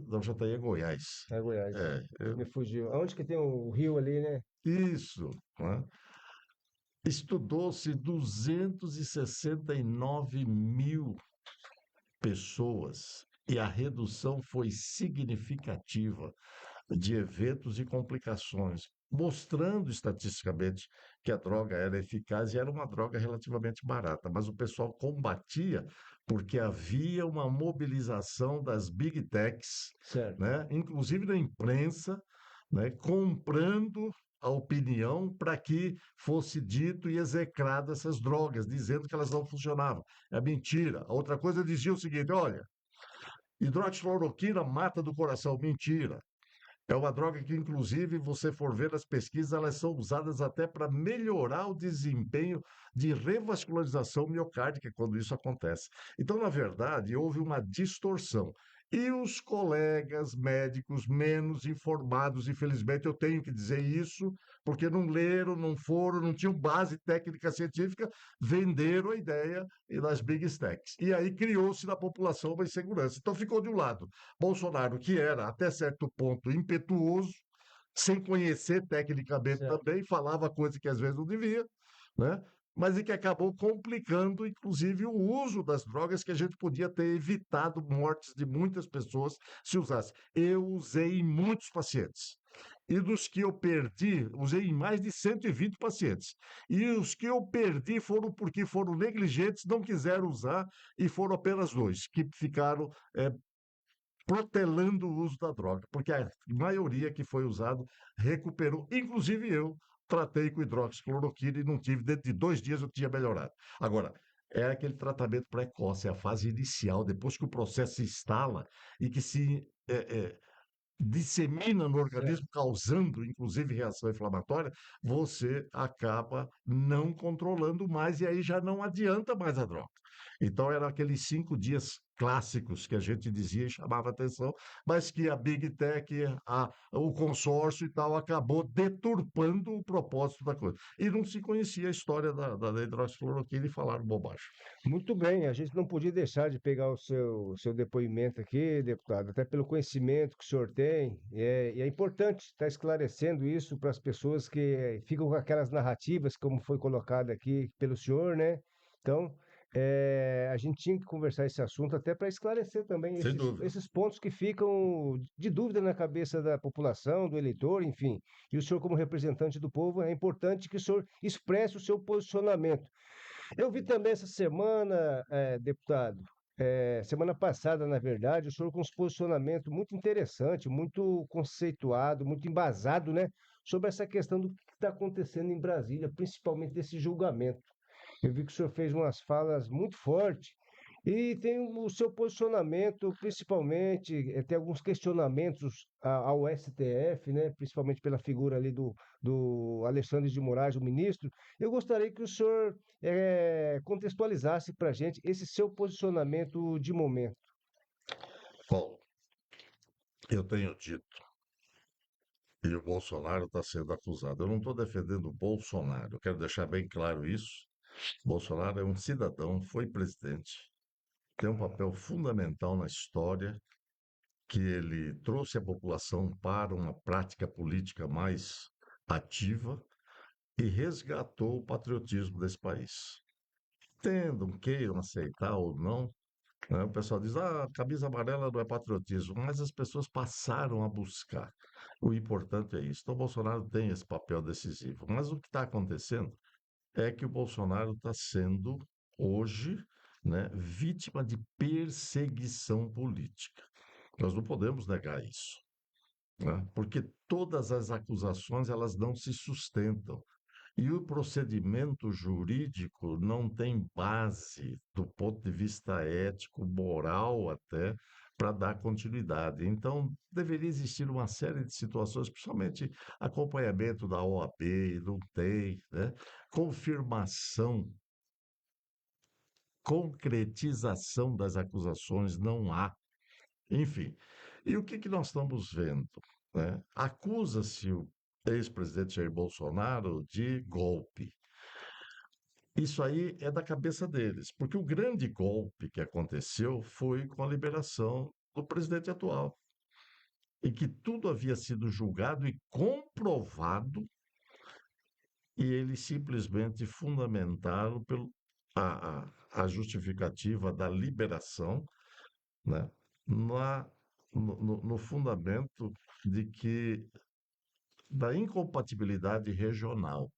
Não, Jataí é Goiás. É Goiás. Eu... Me fugiu. Onde que tem o rio ali, né? Isso. Né? Estudou-se 269 mil pessoas e a redução foi significativa de eventos e complicações, mostrando estatisticamente que a droga era eficaz e era uma droga relativamente barata, mas o pessoal combatia porque havia uma mobilização das big techs, né, inclusive da imprensa, né, comprando a opinião para que fosse dito e execrado essas drogas, dizendo que elas não funcionavam. É mentira. A outra coisa dizia o seguinte, olha, hidroxicloroquina mata do coração. Mentira. É uma droga que, inclusive, você for ver nas pesquisas, elas são usadas até para melhorar o desempenho de revascularização miocárdica quando isso acontece. Então, na verdade, houve uma distorção. E os colegas médicos menos informados, infelizmente, eu tenho que dizer isso, porque não leram, não foram, não tinham base técnica científica, venderam a ideia das big techs. E aí criou-se na população uma insegurança. Então ficou de um lado Bolsonaro, que era até certo ponto impetuoso, sem conhecer tecnicamente também, falava coisa que às vezes não devia, né? Mas e que acabou complicando, inclusive, o uso das drogas, que a gente podia ter evitado mortes de muitas pessoas se usasse. Eu usei em muitos pacientes. E dos que eu perdi, usei em mais de 120 pacientes. E os que eu perdi foram porque foram negligentes, não quiseram usar, e foram apenas 2, que ficaram protelando o uso da droga, porque a maioria que foi usado recuperou, inclusive eu, tratei com hidroxicloroquina e não tive, dentro de 2 dias eu tinha melhorado. Agora, é aquele tratamento precoce, é a fase inicial, depois que o processo se instala e que se dissemina no organismo, causando inclusive reação inflamatória, você acaba não controlando mais e aí já não adianta mais a droga. Então, eram aqueles 5 dias clássicos que a gente dizia e chamava atenção, mas que a Big Tech, o consórcio e tal, acabou deturpando o propósito da coisa. E não se conhecia a história da hidroxicloroquina e falaram bobagem. Muito bem, a gente não podia deixar de pegar o seu depoimento aqui, deputado, até pelo conhecimento que o senhor tem, e é importante estar esclarecendo isso para as pessoas que ficam com aquelas narrativas, como foi colocado aqui pelo senhor, né? Então, a gente tinha que conversar esse assunto até para esclarecer também Sem dúvida. esses pontos que ficam de dúvida na cabeça da população, do eleitor, enfim. E o senhor, como representante do povo, é importante que o senhor expresse o seu posicionamento. Eu vi também essa semana, deputado, semana passada, na verdade, o senhor com um posicionamento muito interessante, muito conceituado, muito embasado, né, sobre essa questão do que está acontecendo em Brasília, principalmente desse julgamento. Eu vi que o senhor fez umas falas muito fortes e tem o seu posicionamento, principalmente, tem alguns questionamentos ao STF, né, principalmente pela figura ali do Alexandre de Moraes, o ministro. Eu gostaria que o senhor contextualizasse para a gente esse seu posicionamento de momento. Paulo, eu tenho dito, e o Bolsonaro está sendo acusado. Eu não estou defendendo o Bolsonaro, eu quero deixar bem claro isso. Bolsonaro é um cidadão, foi presidente, tem um papel fundamental na história, que ele trouxe a população para uma prática política mais ativa e resgatou o patriotismo desse país. Queiram aceitar ou não, né, o pessoal diz, camisa amarela não é patriotismo, mas as pessoas passaram a buscar. O importante é isso. Então, o Bolsonaro tem esse papel decisivo. Mas o que está acontecendo é que o Bolsonaro está sendo, hoje, né, vítima de perseguição política. Nós não podemos negar isso, né? Porque todas as acusações elas não se sustentam. E o procedimento jurídico não tem base, do ponto de vista ético, moral até, para dar continuidade. Então, deveria existir uma série de situações, principalmente acompanhamento da OAB, e não tem, né? Confirmação, concretização das acusações, não há. Enfim, e o que nós estamos vendo, né? Acusa-se o ex-presidente Jair Bolsonaro de golpe. Isso aí é da cabeça deles, porque o grande golpe que aconteceu foi com a liberação do presidente atual, em que tudo havia sido julgado e comprovado, e eles simplesmente fundamentaram a justificativa da liberação, né, no fundamento da incompatibilidade regional.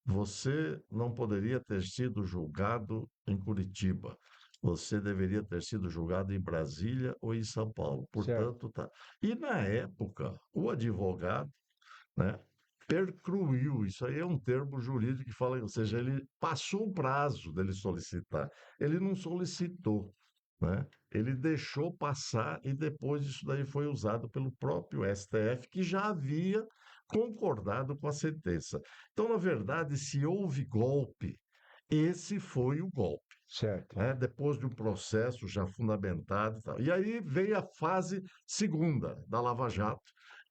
Você não poderia ter sido julgado em Curitiba. Você deveria ter sido julgado em Brasília ou em São Paulo. Portanto, tá. E na época, o advogado, né, percruiu, isso aí é um termo jurídico que fala, ou seja, ele passou o prazo dele solicitar. Ele não solicitou, né? Ele deixou passar e depois isso daí foi usado pelo próprio STF, que já havia concordado com a sentença. Então, na verdade, se houve golpe, esse foi o golpe. Certo. Né? Depois de um processo já fundamentado e tal. E aí veio a fase segunda da Lava Jato,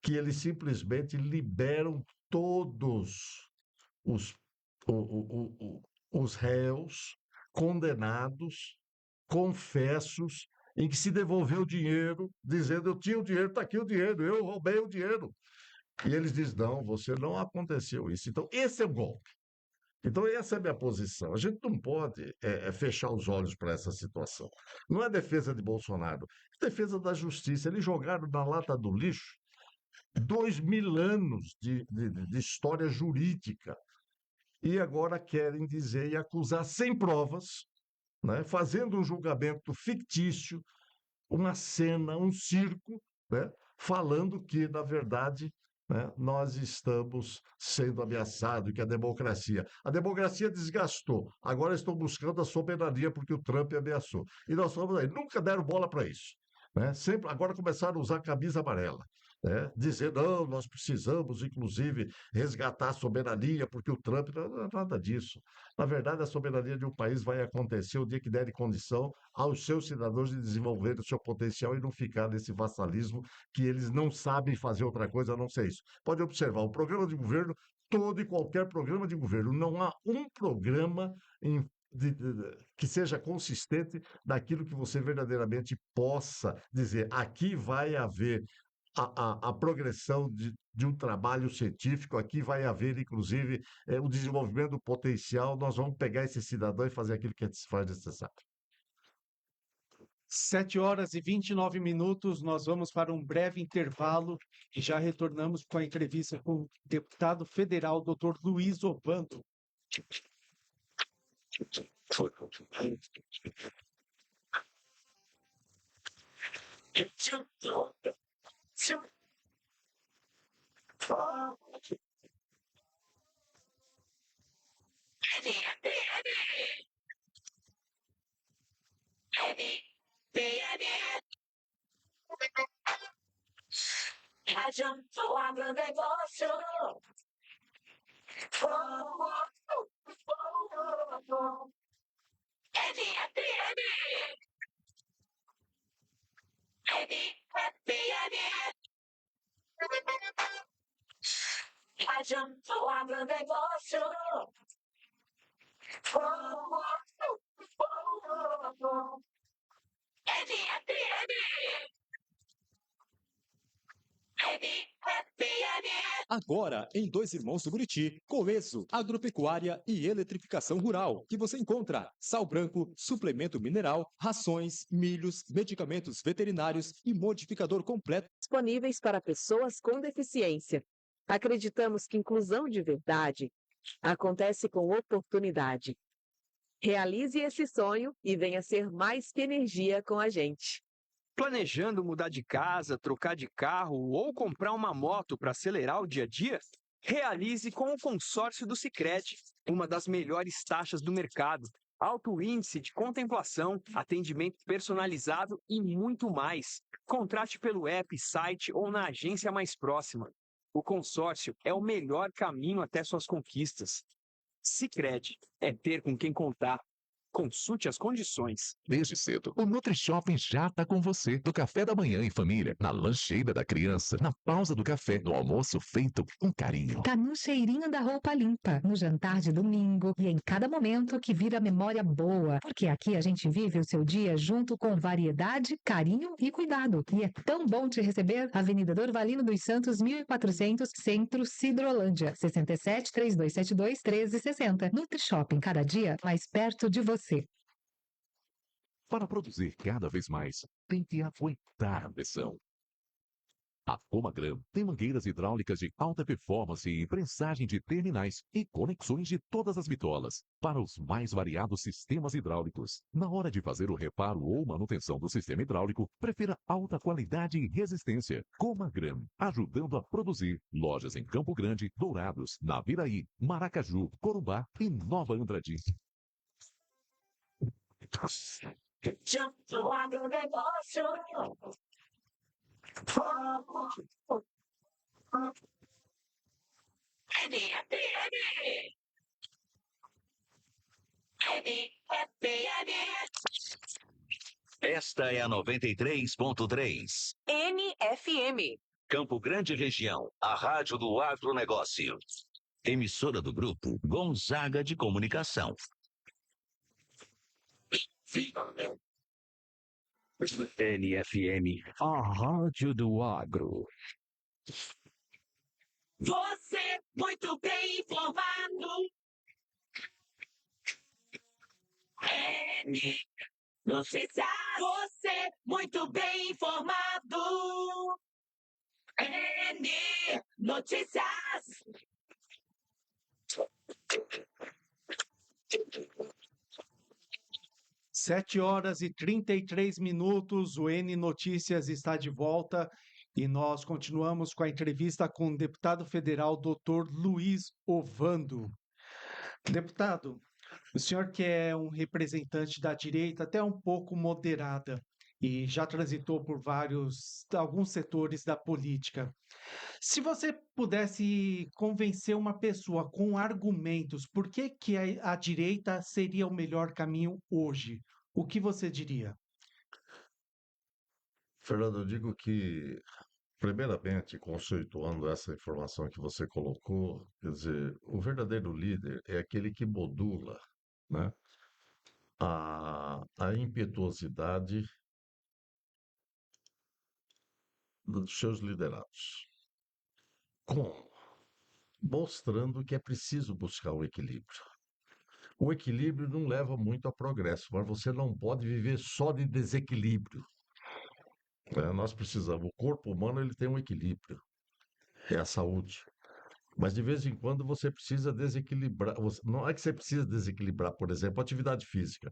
que eles simplesmente liberam todos os réus condenados, confessos, em que se devolveu o dinheiro, dizendo, eu tinha o dinheiro, está aqui o dinheiro, eu roubei o dinheiro. E eles dizem, não, você não aconteceu isso. Então, esse é o golpe. Então, essa é a minha posição. A gente não pode fechar os olhos para essa situação. Não é defesa de Bolsonaro, é defesa da justiça. Eles jogaram na lata do lixo 2000 anos de história jurídica e agora querem dizer e acusar sem provas, né, fazendo um julgamento fictício, uma cena, um circo, né, falando que, na verdade, né, nós estamos sendo ameaçados, que a democracia desgastou, agora estão buscando a soberania porque o Trump ameaçou. E nós falamos aí, nunca deram bola para isso. Né? Sempre, agora começaram a usar camisa amarela. Né? Dizer, não, nós precisamos, inclusive, resgatar a soberania, porque o Trump... Não é nada disso. Na verdade, a soberania de um país vai acontecer o dia que der condição aos seus cidadãos de desenvolver o seu potencial e não ficar nesse vassalismo que eles não sabem fazer outra coisa a não ser isso. Pode observar, o programa de governo, todo e qualquer programa de governo, não há um programa que seja consistente daquilo que você verdadeiramente possa dizer. Aqui vai haver a progressão de um trabalho científico. Aqui vai haver, inclusive, o desenvolvimento do potencial. Nós vamos pegar esse cidadão e fazer aquilo que se faz necessário. 7h29, nós vamos para um breve intervalo e já retornamos com a entrevista com o deputado federal, Dr. Luiz Ovando. Adiantou agronegócio. Adiantou agronegócio. Agora, em Dois Irmãos do Buriti, Coeso, Agropecuária e Eletrificação Rural, que você encontra sal branco, suplemento mineral, rações, milhos, medicamentos veterinários e modificador completo. Disponíveis para pessoas com deficiência. Acreditamos que inclusão de verdade acontece com oportunidade. Realize esse sonho e venha ser mais que energia com a gente. Planejando mudar de casa, trocar de carro ou comprar uma moto para acelerar o dia a dia? Realize com o consórcio do Sicredi, uma das melhores taxas do mercado. Alto índice de contemplação, atendimento personalizado e muito mais. Contrate pelo app, site ou na agência mais próxima. O consórcio é o melhor caminho até suas conquistas. Sicredi é ter com quem contar. Consulte as condições. Desde cedo, o NutriShopping já está com você. Do café da manhã em família, na lancheira da criança, na pausa do café, no almoço feito com carinho. Tá no cheirinho da roupa limpa, no jantar de domingo e em cada momento que vira memória boa. Porque aqui a gente vive o seu dia junto com variedade, carinho e cuidado. E é tão bom te receber. Avenida Dorvalino dos Santos, 1400, Centro, Sidrolândia. 67-3272-1360. NutriShopping, cada dia mais perto de você. Para produzir cada vez mais, tem que aguentar a pressão. A Comagram tem mangueiras hidráulicas de alta performance e prensagem de terminais e conexões de todas as bitolas para os mais variados sistemas hidráulicos. Na hora de fazer o reparo ou manutenção do sistema hidráulico, prefira alta qualidade e resistência. Comagram, ajudando a produzir. Lojas em Campo Grande, Dourados, Naviraí, Maracaju, Corumbá e Nova Andrade. Adiantou agronegócio. Esta é a 93.3. NFM. Campo Grande Região, a rádio do agronegócio. Emissora do grupo Gonzaga de Comunicação. NFM, a rádio do agro. Você muito bem informado. Notícias. Você muito bem informado. Notícias. 7h33, o N Notícias está de volta e nós continuamos com a entrevista com o deputado federal Dr. Luiz Ovando. Deputado, o senhor que é um representante da direita até um pouco moderada e já transitou por alguns setores da política. Se você pudesse convencer uma pessoa com argumentos por que a direita seria o melhor caminho hoje, o que você diria? Fernando, eu digo que, primeiramente, conceituando essa informação que você colocou, quer dizer, o verdadeiro líder é aquele que modula, né, a impetuosidade dos seus liderados. Como? Mostrando que é preciso buscar o equilíbrio. O equilíbrio não leva muito a progresso, mas você não pode viver só de desequilíbrio. Nós precisamos, o corpo humano ele tem um equilíbrio, é a saúde. Mas de vez em quando você precisa desequilibrar. Não é que você precisa desequilibrar, por exemplo, a atividade física.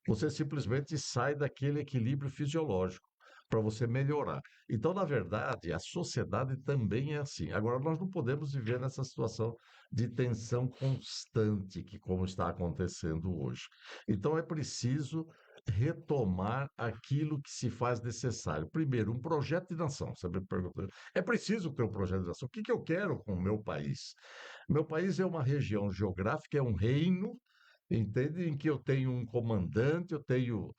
Você simplesmente sai daquele equilíbrio fisiológico para você melhorar. Então, na verdade, a sociedade também é assim. Agora, nós não podemos viver nessa situação de tensão constante, que como está acontecendo hoje. Então, é preciso retomar aquilo que se faz necessário. Primeiro, um projeto de nação. Você me perguntou, é preciso ter um projeto de nação. O que eu quero com o meu país? Meu país é uma região geográfica, é um reino, entende? Em que eu tenho um comandante, eu tenho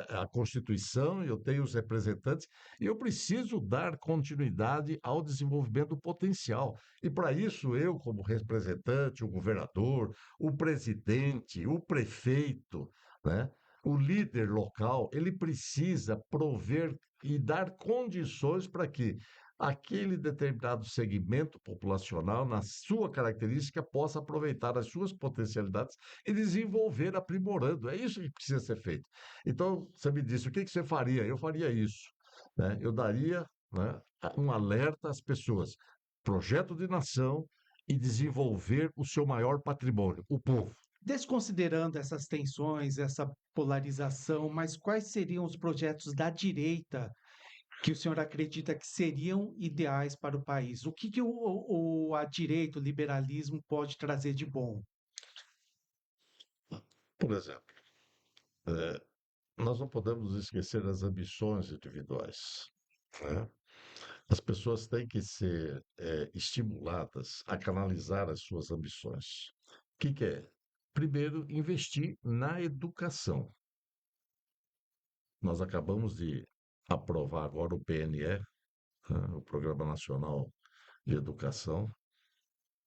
a Constituição, eu tenho os representantes, e eu preciso dar continuidade ao desenvolvimento do potencial. E para isso, eu, como representante, o governador, o presidente, o prefeito, né? O líder local, ele precisa prover e dar condições para que aquele determinado segmento populacional, na sua característica, possa aproveitar as suas potencialidades e desenvolver aprimorando. É isso que precisa ser feito. Então, você me disse, o que você faria? Eu faria isso, né? Eu daria, né, um alerta às pessoas, projeto de nação e desenvolver o seu maior patrimônio, o povo. Desconsiderando essas tensões, essa polarização, mas quais seriam os projetos da direita que o senhor acredita que seriam ideais para o país? O que a direita, o liberalismo pode trazer de bom? Por exemplo, nós não podemos esquecer as ambições individuais, né? As pessoas têm que ser estimuladas a canalizar as suas ambições. O que é? Primeiro, investir na educação. Nós acabamos de aprovar agora o PNE, né, o Programa Nacional de Educação,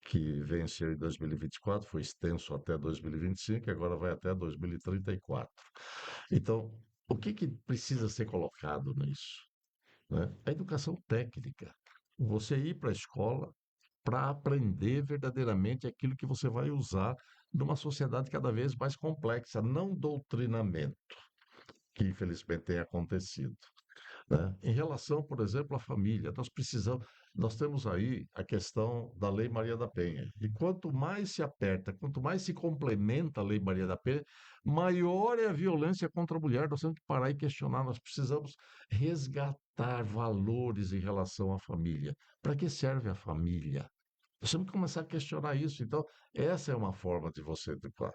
que venceu em 2024, foi extenso até 2025, e agora vai até 2034. Então, o que precisa ser colocado nisso, né? A educação técnica. Você ir para a escola para aprender verdadeiramente aquilo que você vai usar numa sociedade cada vez mais complexa, não doutrinamento, que infelizmente tem acontecido, né? Em relação, por exemplo, à família, nós temos aí a questão da Lei Maria da Penha. E quanto mais se aperta, quanto mais se complementa a Lei Maria da Penha, maior é a violência contra a mulher. Nós temos que parar e questionar, nós precisamos resgatar valores em relação à família. Para que serve a família? Nós temos que começar a questionar isso. Então, essa é uma forma de você educar.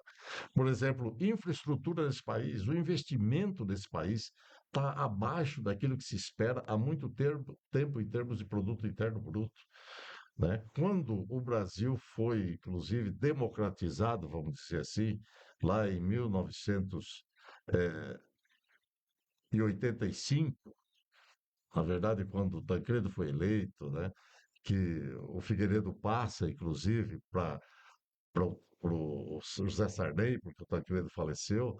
Por exemplo, infraestrutura desse país, o investimento desse país está abaixo daquilo que se espera há muito tempo em termos de produto interno bruto, né? Quando o Brasil foi, inclusive, democratizado, vamos dizer assim, lá em 1985, na verdade, quando o Tancredo foi eleito, né, que o Figueiredo passa, inclusive, para o José Sarney, porque o Tancredo faleceu,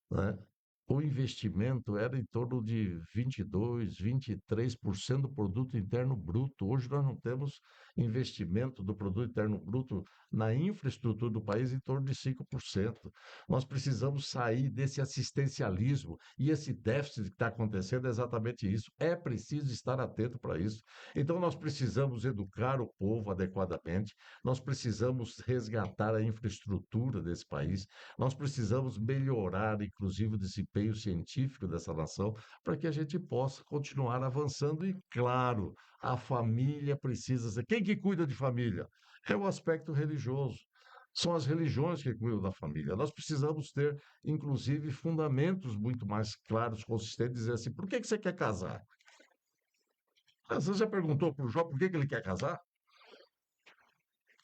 né? O investimento era em torno de 22, 23% do produto interno bruto. Hoje nós não temos investimento do produto interno bruto na infraestrutura do país em torno de 5%. Nós precisamos sair desse assistencialismo e esse déficit que está acontecendo é exatamente isso. É preciso estar atento para isso. Então nós precisamos educar o povo adequadamente, nós precisamos resgatar a infraestrutura desse país, nós precisamos melhorar, inclusive, o desempenho científico dessa nação, para que a gente possa continuar avançando. E, claro, a família precisa ser. Quem que cuida de família? É o aspecto religioso. São as religiões que cuidam da família. Nós precisamos ter, inclusive, fundamentos muito mais claros, consistentes, dizer assim, por que você quer casar? Você já perguntou para o Jó por que ele quer casar?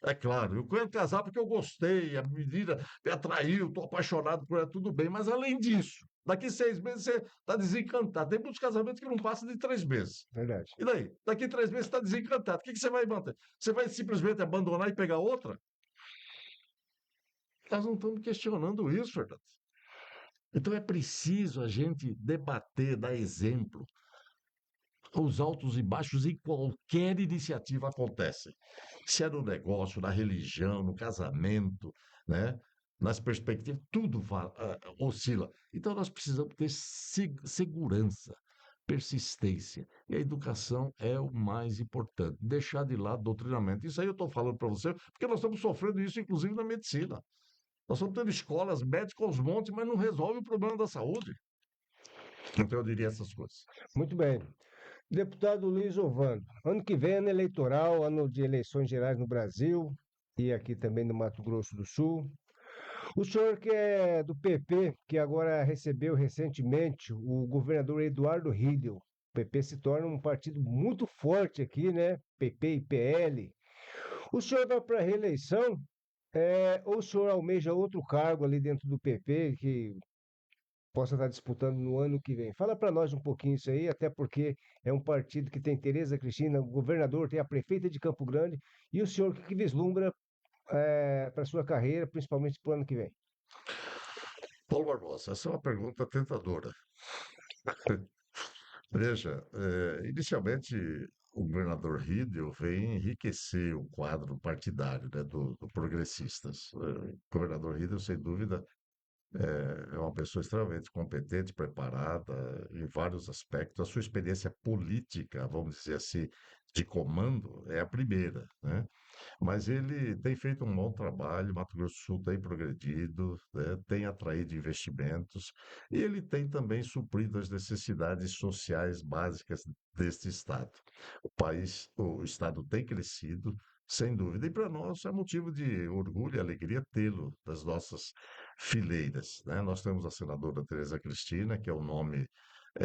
É claro, eu quero casar porque eu gostei, a menina me atraiu, estou apaixonado por ela, tudo bem, mas além disso, daqui 6 meses você está desencantado. Tem muitos casamentos que não passam de 3 meses. Verdade. E daí? Daqui 3 meses você está desencantado. O que você vai manter? Você vai simplesmente abandonar e pegar outra? Nós não estamos questionando isso, Fernando. Então é preciso a gente debater, dar exemplo. os altos e baixos em qualquer iniciativa acontecem. Se é no negócio, na religião, no casamento, né? Nas perspectivas, tudo oscila. Então, nós precisamos ter segurança, persistência. E a educação é o mais importante. Deixar de lado doutrinamento. Isso aí eu estou falando para você, porque nós estamos sofrendo isso, inclusive, na medicina. Nós estamos tendo escolas médicas aos montes, mas não resolve o problema da saúde. Então, eu diria essas coisas. Muito bem. Deputado Luiz Ovando, ano que vem, ano eleitoral, ano de eleições gerais no Brasil e aqui também no Mato Grosso do Sul. O senhor que é do PP, que agora recebeu recentemente o governador Eduardo Riedel. O PP se torna um partido muito forte aqui, né? PP e PL. O senhor vai para a reeleição ou o senhor almeja outro cargo ali dentro do PP que possa estar disputando no ano que vem? Fala para nós um pouquinho isso aí, até porque é um partido que tem Tereza Cristina, o governador, tem a prefeita de Campo Grande, e o senhor que vislumbra para a sua carreira, principalmente para o ano que vem? Paulo Barbosa, essa é uma pergunta tentadora. Veja, inicialmente o governador Riedel vem enriquecer o quadro partidário, né, do Progressistas. O governador Riedel, sem dúvida, é uma pessoa extremamente competente, preparada em vários aspectos. A sua experiência política, vamos dizer assim, de comando, é a primeira, né? Mas ele tem feito um bom trabalho, Mato Grosso do Sul tem progredido, né, tem atraído investimentos e ele tem também suprido as necessidades sociais básicas deste estado. O estado tem crescido, sem dúvida, e para nós é motivo de orgulho e alegria tê-lo das nossas fileiras, né? Nós temos a senadora Tereza Cristina, que é um nome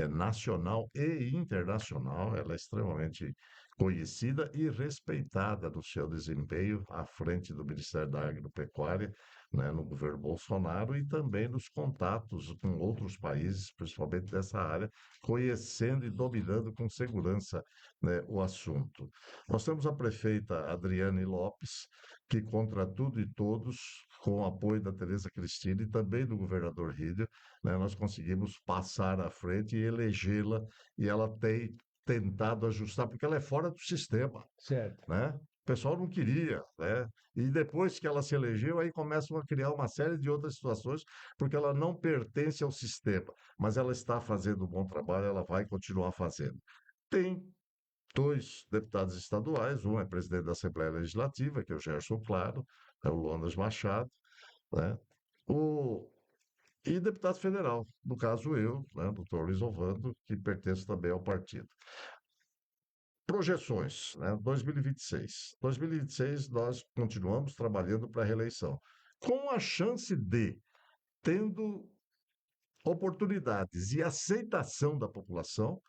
nacional e internacional, ela é extremamente conhecida e respeitada no seu desempenho à frente do Ministério da Agropecuária, né, no governo Bolsonaro e também nos contatos com outros países, principalmente dessa área, conhecendo e dominando com segurança, né, o assunto. Nós temos a prefeita Adriane Lopes, que contra tudo e todos, com o apoio da Tereza Cristina e também do governador Riedel, né, nós conseguimos passar à frente e elegê-la, e ela tem tentado ajustar, porque ela é fora do sistema. Certo. Né? O pessoal não queria, né? E depois que ela se elegeu, aí começam a criar uma série de outras situações, porque ela não pertence ao sistema, mas ela está fazendo um bom trabalho, ela vai continuar fazendo. Tem 2 deputados estaduais, um é presidente da Assembleia Legislativa, que é o Gerson Claro, é o Lonas Machado, né? E deputado federal, no caso eu, né, doutor Luiz Ovando, que pertence também ao partido. Projeções, né, 2026. 2026 nós continuamos trabalhando para a reeleição, com a chance de, tendo oportunidades e aceitação da população,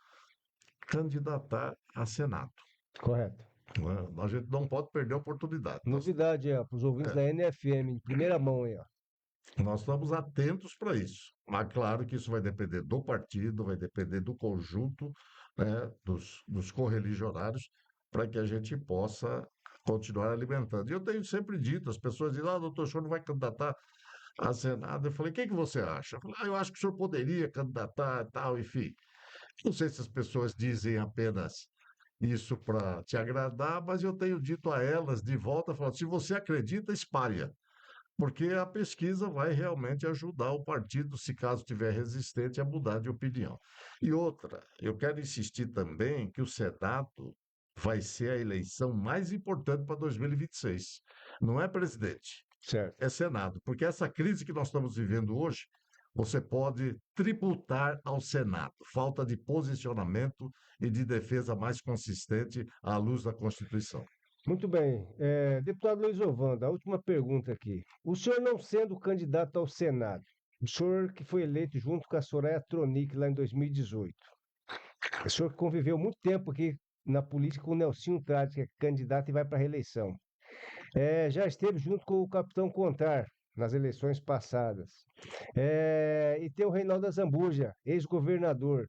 candidatar a Senado. Correto. A gente não pode perder a oportunidade. Novidade, para os ouvintes da NFM, em primeira mão aí, ó. Nós estamos atentos para isso. Mas claro que isso vai depender do partido, vai depender do conjunto, né, dos correligionários, para que a gente possa continuar alimentando. E eu tenho sempre dito, as pessoas dizem, doutor, o senhor não vai candidatar a Senado? Eu falei, o que você acha? Eu falei, eu acho que o senhor poderia candidatar e tal, enfim. Não sei se as pessoas dizem apenas isso para te agradar, mas eu tenho dito a elas de volta, falando, se você acredita, espalha. Porque a pesquisa vai realmente ajudar o partido, se caso tiver resistente, a mudar de opinião. E outra, eu quero insistir também que o Senado vai ser a eleição mais importante para 2026. Não é presidente, certo. É Senado. Porque essa crise que nós estamos vivendo hoje, você pode tributar ao Senado. Falta de posicionamento e de defesa mais consistente à luz da Constituição. Muito bem. Deputado Luiz Ovando, a última pergunta aqui. O senhor não sendo candidato ao Senado, o senhor que foi eleito junto com a Soraya Tronic lá em 2018, o senhor que conviveu muito tempo aqui na política com o Nelsinho Trades, que é candidato e vai para a reeleição, já esteve junto com o capitão Contar nas eleições passadas, e tem o Reinaldo Azambuja, ex-governador,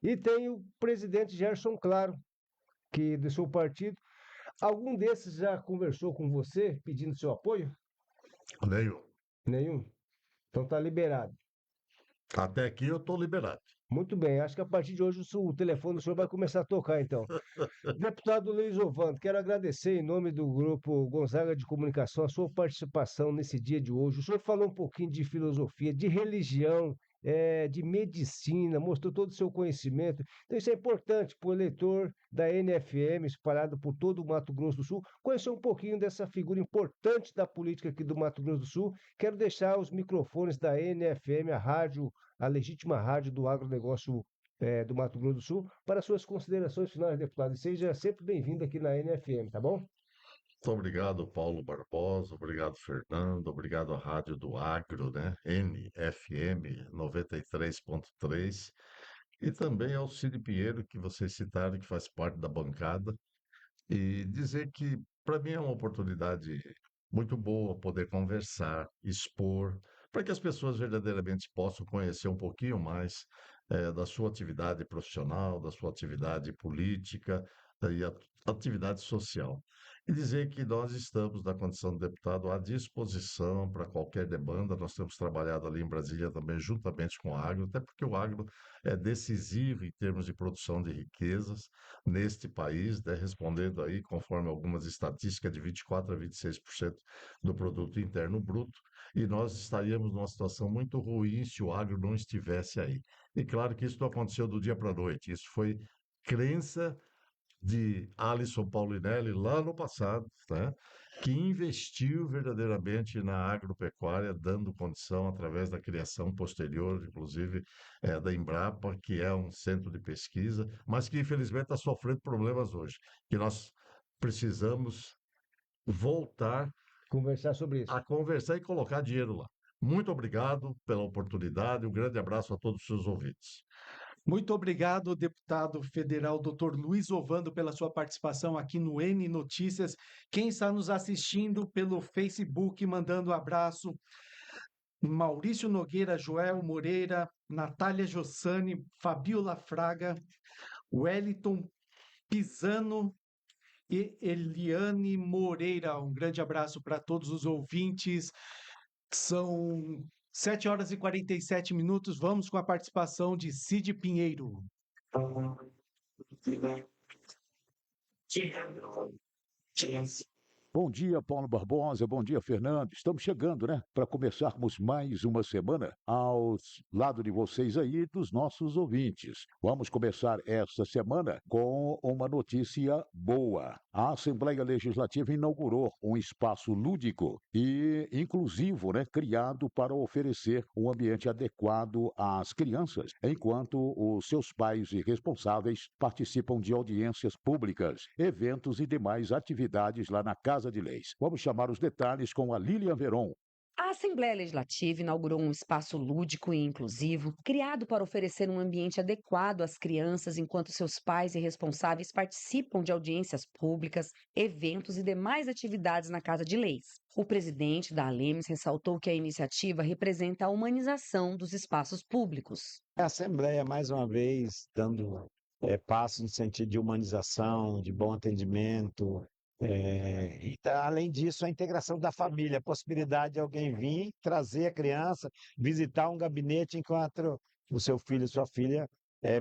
e tem o presidente Gerson Claro, que do seu partido. Algum desses já conversou com você pedindo seu apoio? Nenhum. Nenhum? Então tá liberado. Até aqui eu estou liberado. Muito bem, acho que a partir de hoje o telefone do senhor vai começar a tocar, então. Deputado Luiz Ovando, quero agradecer em nome do Grupo Gonzaga de Comunicação a sua participação nesse dia de hoje. O senhor falou um pouquinho de filosofia, de religião, de medicina, mostrou todo o seu conhecimento. Então isso é importante para o eleitor da NFM, espalhado por todo o Mato Grosso do Sul, conhecer um pouquinho dessa figura importante da política aqui do Mato Grosso do Sul. Quero deixar os microfones da NFM, a rádio, a legítima rádio do agronegócio do Mato Grosso do Sul, para suas considerações finais, deputado. E seja sempre bem-vindo aqui na NFM, tá bom? Muito obrigado, Paulo Barbosa, obrigado, Fernando, obrigado à Rádio do Agro, né? NFM 93.3, e também ao Cid Pinheiro, que vocês citaram, que faz parte da bancada, e dizer que, para mim, é uma oportunidade muito boa poder conversar, expor, para que as pessoas verdadeiramente possam conhecer um pouquinho mais da sua atividade profissional, da sua atividade política e atividade social. E dizer que nós estamos, na condição de deputado, à disposição para qualquer demanda. Nós temos trabalhado ali em Brasília também, juntamente com o agro, até porque o agro é decisivo em termos de produção de riquezas neste país, né, respondendo aí, conforme algumas estatísticas, de 24% a 26% do produto interno bruto, e nós estaríamos numa situação muito ruim se o agro não estivesse aí. E claro que isso não aconteceu do dia para a noite, isso foi crença de Alisson Paulinelli lá no passado, né, que investiu verdadeiramente na agropecuária, dando condição através da criação posterior, inclusive da Embrapa, que é um centro de pesquisa, mas que infelizmente está sofrendo problemas hoje, que nós precisamos voltar conversar sobre isso, a conversar e colocar dinheiro lá. Muito obrigado pela oportunidade, um grande abraço a todos os seus ouvintes. Muito obrigado, deputado federal Dr. Luiz Ovando, pela sua participação aqui no N Notícias. Quem está nos assistindo pelo Facebook, mandando um abraço: Maurício Nogueira, Joel Moreira, Natália Jossani, Fabiola Fraga, Wellington Pisano e Eliane Moreira. Um grande abraço para todos os ouvintes. São 7 horas e 47 minutos. Vamos com a participação de Cid Pinheiro. Bom dia, Paulo Barbosa. Bom dia, Fernando. Estamos chegando, né? Para começarmos mais uma semana ao lado de vocês aí, dos nossos ouvintes. Vamos começar esta semana com uma notícia boa. A Assembleia Legislativa inaugurou um espaço lúdico e inclusivo, né? Criado para oferecer um ambiente adequado às crianças, enquanto os seus pais e responsáveis participam de audiências públicas, eventos e demais atividades lá na Casa de Leis. Vamos chamar os detalhes com a Lilian Veron. A Assembleia Legislativa inaugurou um espaço lúdico e inclusivo, criado para oferecer um ambiente adequado às crianças enquanto seus pais e responsáveis participam de audiências públicas, eventos e demais atividades na Casa de Leis. O presidente da Alemes ressaltou que a iniciativa representa a humanização dos espaços públicos. A Assembleia, mais uma vez, dando passos no sentido de humanização, de bom atendimento. Além disso, a integração da família, a possibilidade de alguém vir, trazer a criança, visitar um gabinete enquanto o seu filho e sua filha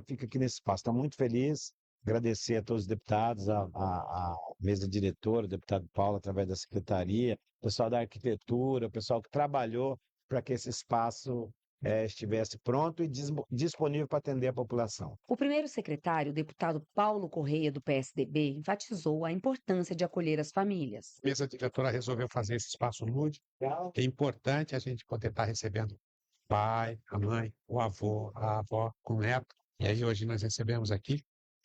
fica aqui nesse espaço. Estou muito feliz, agradecer a todos os deputados, a mesa diretora, o deputado Paulo, através da secretaria, o pessoal da arquitetura, o pessoal que trabalhou para que esse espaço estivesse pronto e disponível para atender a população. O primeiro secretário, o deputado Paulo Correia, do PSDB, enfatizou a importância de acolher as famílias. A mesa diretora resolveu fazer esse espaço lúdico. É importante a gente poder estar recebendo o pai, a mãe, o avô, a avó com o neto. E aí hoje nós recebemos aqui,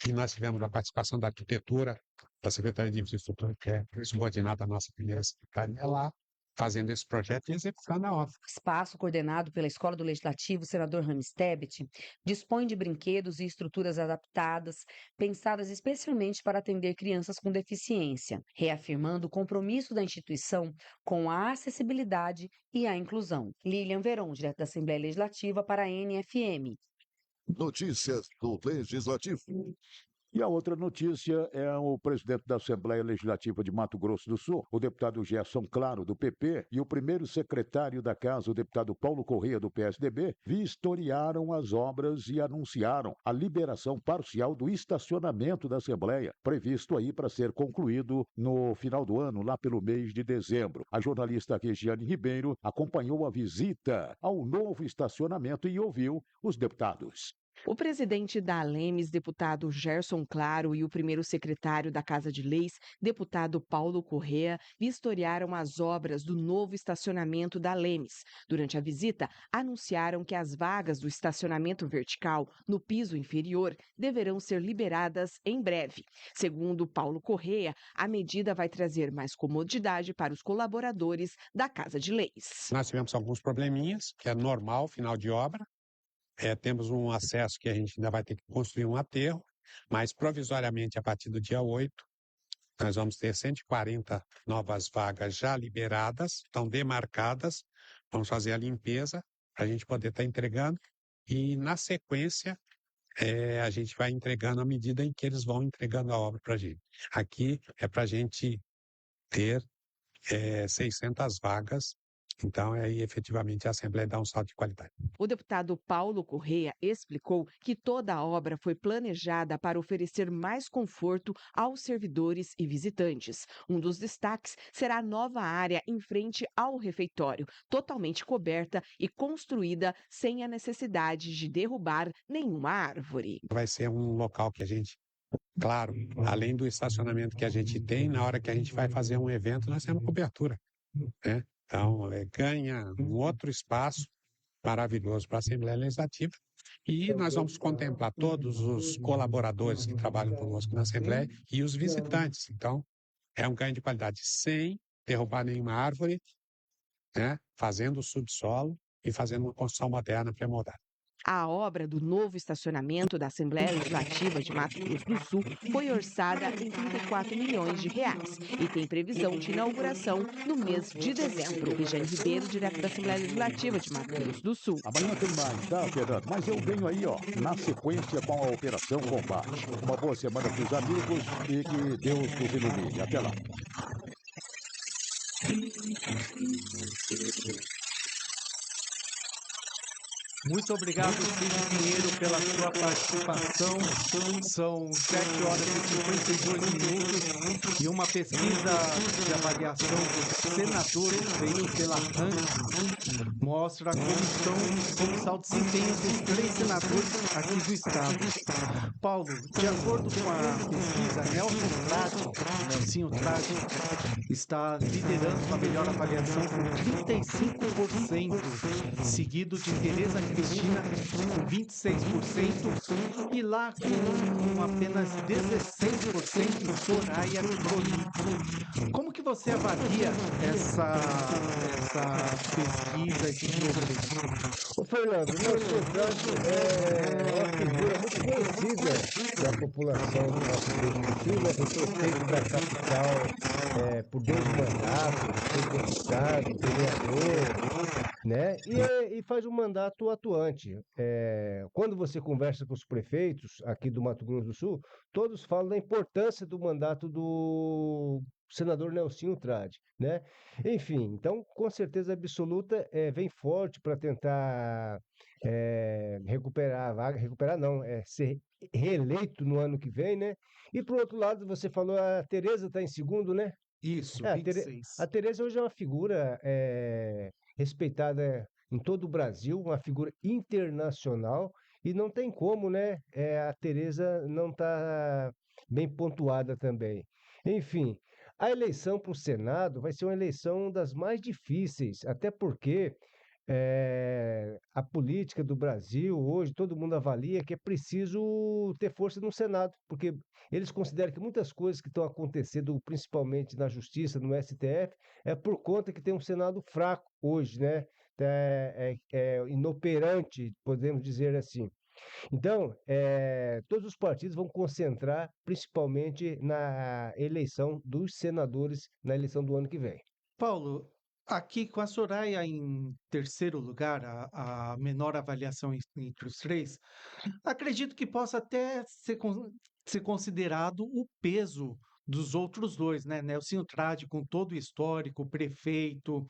e nós tivemos a participação da arquitetura, da Secretaria de Infraestrutura, que é subordinada à nossa primeira secretaria lá, fazendo esse projeto e executando a obra. O espaço, coordenado pela Escola do Legislativo, senador Rames Tebet, dispõe de brinquedos e estruturas adaptadas, pensadas especialmente para atender crianças com deficiência, reafirmando o compromisso da instituição com a acessibilidade e a inclusão. Lilian Veron, direto da Assembleia Legislativa para a NFM. Notícias do Legislativo. E a outra notícia é o presidente da Assembleia Legislativa de Mato Grosso do Sul, o deputado Gerson Claro, do PP, e o primeiro secretário da Casa, o deputado Paulo Correia, do PSDB, vistoriaram as obras e anunciaram a liberação parcial do estacionamento da Assembleia, previsto aí para ser concluído no final do ano, lá pelo mês de dezembro. A jornalista Regiane Ribeiro acompanhou a visita ao novo estacionamento e ouviu os deputados. O presidente da Alemes, deputado Gerson Claro, e o primeiro secretário da Casa de Leis, deputado Paulo Correa, vistoriaram as obras do novo estacionamento da Alemes. Durante a visita, anunciaram que as vagas do estacionamento vertical no piso inferior deverão ser liberadas em breve. Segundo Paulo Correa, a medida vai trazer mais comodidade para os colaboradores da Casa de Leis. Nós tivemos alguns probleminhas, que é normal, final de obra. Temos um acesso que a gente ainda vai ter que construir um aterro, mas provisoriamente, a partir do dia 8, nós vamos ter 140 novas vagas já liberadas, estão demarcadas, vamos fazer a limpeza para a gente poder estar entregando e, na sequência, a gente vai entregando à medida em que eles vão entregando a obra para a gente. Aqui é para a gente ter 600 vagas. Então, aí, efetivamente, a Assembleia dá um salto de qualidade. O deputado Paulo Correa explicou que toda a obra foi planejada para oferecer mais conforto aos servidores e visitantes. Um dos destaques será a nova área em frente ao refeitório, totalmente coberta e construída sem a necessidade de derrubar nenhuma árvore. Vai ser um local que a gente, claro, além do estacionamento que a gente tem, na hora que a gente vai fazer um evento, nós temos cobertura, né? Então, ganha um outro espaço maravilhoso para a Assembleia Legislativa e nós vamos contemplar todos os colaboradores que trabalham conosco na Assembleia e os visitantes. Então, é um ganho de qualidade sem derrubar nenhuma árvore, né? Fazendo o subsolo e fazendo uma construção moderna pré-moldada. A obra do novo estacionamento da Assembleia Legislativa de Mato Grosso do Sul foi orçada em 34 milhões de reais e tem previsão de inauguração no mês de dezembro. Regiane Ribeiro, direto da Assembleia Legislativa de Mato Grosso do Sul. Amanhã tem mais, tá, Fernando? Mas eu venho aí, ó, na sequência com a Operação Combate. Uma boa semana para os amigos e que Deus nos ilumine. Até lá. Muito obrigado, Cid Pinheiro, pela sua participação. São 7 horas e 52 minutos e uma pesquisa de avaliação dos senadores feita pela RAND mostra como está o desempenho dos 3 senadores aqui do estado. Paulo, de acordo com a pesquisa, Nelsinho Trade está liderando a melhor avaliação com 35%, seguido de Tereza Cristina com 26% e lá com apenas 16% Soraya Tronic. Como que você avalia essa pesquisa, esse progresso? Ô Fernando, o Nelson Trade é uma figura muito conhecida da população do nosso Rio Sul, né? Foi prefeito da capital por 2 mandatos, foi deputado, vereador, né? E faz um mandato atuante. Quando você conversa com os prefeitos aqui do Mato Grosso do Sul, todos falam da importância do mandato do senador Nelsinho Trade, né? Enfim, então, com certeza absoluta, vem forte para tentar recuperar a vaga, ser reeleito no ano que vem, né? E, por outro lado, você falou, a Tereza está em segundo, né? Isso, a Tereza hoje é uma figura respeitada em todo o Brasil, uma figura internacional, e não tem como, né? A Tereza não está bem pontuada também. Enfim, a eleição para o Senado vai ser uma eleição das mais difíceis, até porque a política do Brasil hoje, todo mundo avalia que é preciso ter força no Senado, porque eles consideram que muitas coisas que estão acontecendo, principalmente na Justiça, no STF, é por conta que tem um Senado fraco hoje, né? Inoperante, podemos dizer assim. Então, todos os partidos vão concentrar principalmente na eleição dos senadores na eleição do ano que vem. Paulo, aqui com a Soraya em terceiro lugar, a menor avaliação entre os 3, acredito que possa até ser considerado o peso dos outros dois, né? Nelsinho Trade, com todo o histórico, prefeito,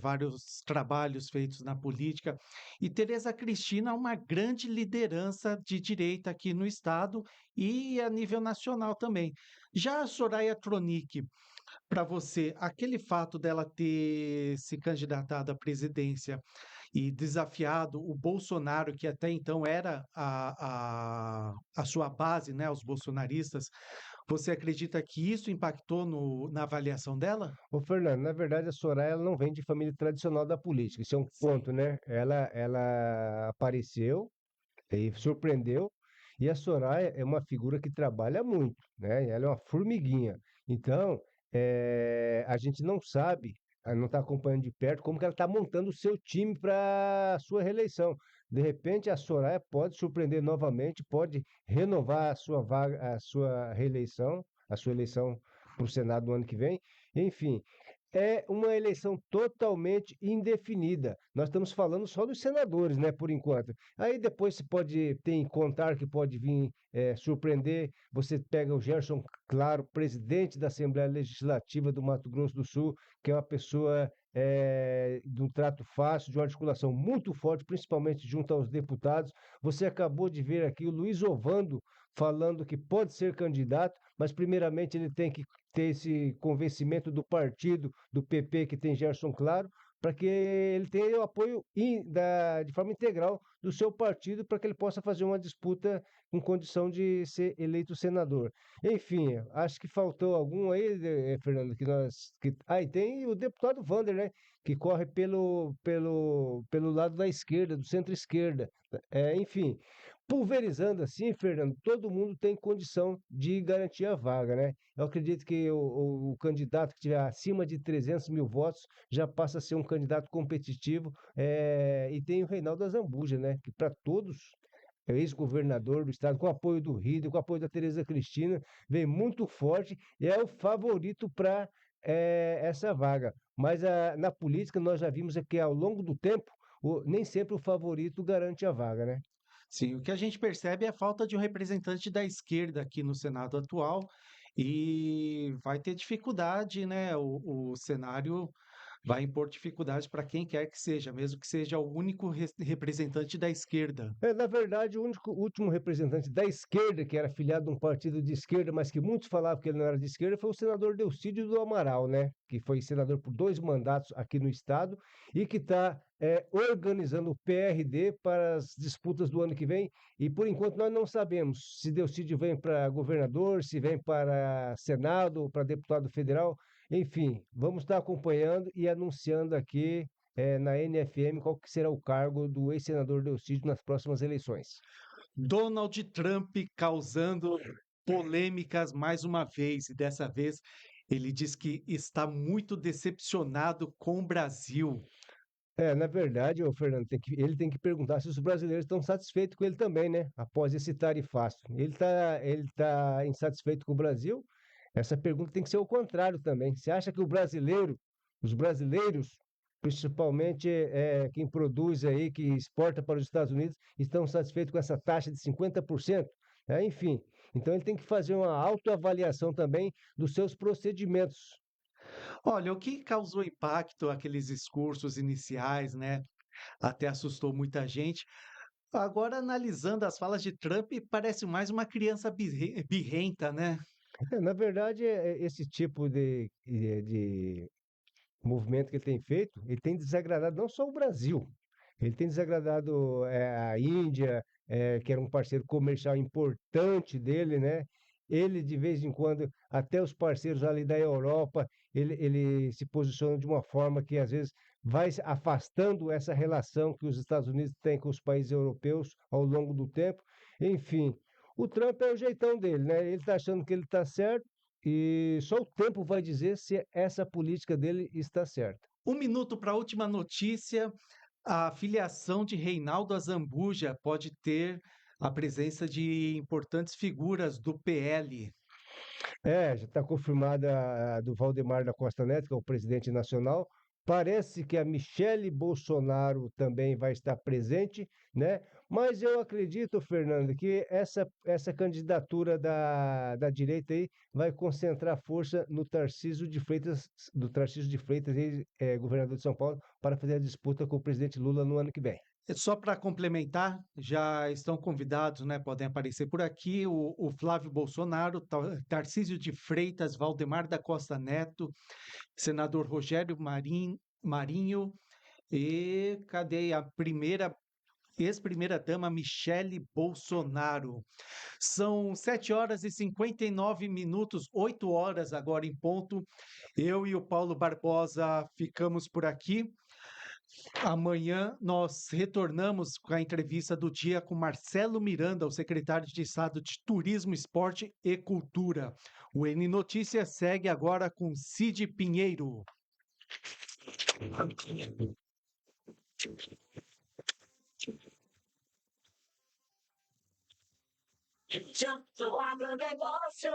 vários trabalhos feitos na política, e Tereza Cristina, uma grande liderança de direita aqui no estado e a nível nacional também. Já a Soraya Tronic, para você, aquele fato dela ter se candidatado à presidência e desafiado o Bolsonaro, que até então era a sua base, né, os bolsonaristas, você acredita que isso impactou na avaliação dela? Ô, Fernando, na verdade, a Soraya ela não vem de família tradicional da política, isso é um ponto, né? Ela apareceu e surpreendeu, e a Soraya é uma figura que trabalha muito, né? Ela é uma formiguinha. Então, a gente não sabe, não está acompanhando de perto, como que ela está montando o seu time para a sua reeleição. De repente, a Soraya pode surpreender novamente, pode renovar a sua vaga, a sua reeleição, a sua eleição para o Senado no ano que vem. Enfim, é uma eleição totalmente indefinida. Nós estamos falando só dos senadores, né, por enquanto. Aí depois tem contar que pode vir surpreender. Você pega o Gerson Claro, presidente da Assembleia Legislativa do Mato Grosso do Sul, que é uma pessoa de um trato fácil, de uma articulação muito forte, principalmente junto aos deputados. Você acabou de ver aqui o Luiz Ovando falando que pode ser candidato, mas primeiramente ele tem que ter esse convencimento do partido, do PP, que tem Gerson Claro, para que ele tenha o apoio de forma integral do seu partido, para que ele possa fazer uma disputa com condição de ser eleito senador. Enfim, acho que faltou algum aí, Fernando, e tem o deputado Vander, né, que corre pelo lado da esquerda, do centro-esquerda. Enfim, pulverizando assim, Fernando, todo mundo tem condição de garantir a vaga, né? Eu acredito que o candidato que tiver acima de 300 mil votos já passa a ser um candidato competitivo, e tem o Reinaldo Azambuja, né? Que para todos é ex-governador do estado, com apoio do Rider, com apoio da Tereza Cristina, vem muito forte e é o favorito para essa vaga. Mas na política nós já vimos que ao longo do tempo, nem sempre o favorito garante a vaga, né? Sim, o que a gente percebe é a falta de um representante da esquerda aqui no Senado atual e vai ter dificuldade, né? O cenário vai impor dificuldades para quem quer que seja, mesmo que seja o único representante da esquerda. Na verdade, o último representante da esquerda, que era filiado a um partido de esquerda, mas que muitos falavam que ele não era de esquerda, foi o senador Delcídio do Amaral, né? Que foi senador por 2 mandatos aqui no estado e que está organizando o PRD para as disputas do ano que vem. E por enquanto nós não sabemos se Delcídio vem para governador, se vem para Senado, para deputado federal. Enfim, vamos estar acompanhando e anunciando aqui na NFM qual que será o cargo do ex-senador Delcídio nas próximas eleições. Donald Trump causando polêmicas mais uma vez, e dessa vez ele diz que está muito decepcionado com o Brasil. Na verdade, Fernando, ele tem que perguntar se os brasileiros estão satisfeitos com ele também, né? Após esse tarifaço. Ele tá insatisfeito com o Brasil? Essa pergunta tem que ser o contrário também. Você acha que os brasileiros, principalmente quem produz aí, que exporta para os Estados Unidos, estão satisfeitos com essa taxa de 50%? Enfim, então ele tem que fazer uma autoavaliação também dos seus procedimentos. Olha, o que causou impacto, aqueles discursos iniciais, né? Até assustou muita gente. Agora, analisando as falas de Trump, parece mais uma criança birrenta, né? Na verdade, esse tipo de movimento que ele tem feito, ele tem desagradado não só o Brasil, ele tem desagradado a Índia, que era um parceiro comercial importante dele, né? Ele, de vez em quando, até os parceiros ali da Europa, ele se posiciona de uma forma que, às vezes, vai afastando essa relação que os Estados Unidos têm com os países europeus ao longo do tempo. Enfim, o Trump é o jeitão dele, né? Ele está achando que ele está certo e só o tempo vai dizer se essa política dele está certa. 1 minuto para a última notícia. A filiação de Reinaldo Azambuja pode ter a presença de importantes figuras do PL. Já está confirmada a do Valdemar da Costa Neto, que é o presidente nacional. Parece que a Michele Bolsonaro também vai estar presente, né? Mas eu acredito, Fernando, que essa candidatura da direita aí vai concentrar força no Tarcísio de Freitas, governador de São Paulo, para fazer a disputa com o presidente Lula no ano que vem. Só para complementar, já estão convidados, né? Podem aparecer por aqui o Flávio Bolsonaro, Tarcísio de Freitas, Valdemar da Costa Neto, senador Rogério Marinho e cadê a ex-primeira-dama Michele Bolsonaro. São 7 horas e 59 minutos, 8 horas agora em ponto. Eu e o Paulo Barbosa ficamos por aqui. Amanhã nós retornamos com a entrevista do dia com Marcelo Miranda, o secretário de Estado de Turismo, Esporte e Cultura. O N Notícias segue agora com Cid Pinheiro. Jump do agronegócio.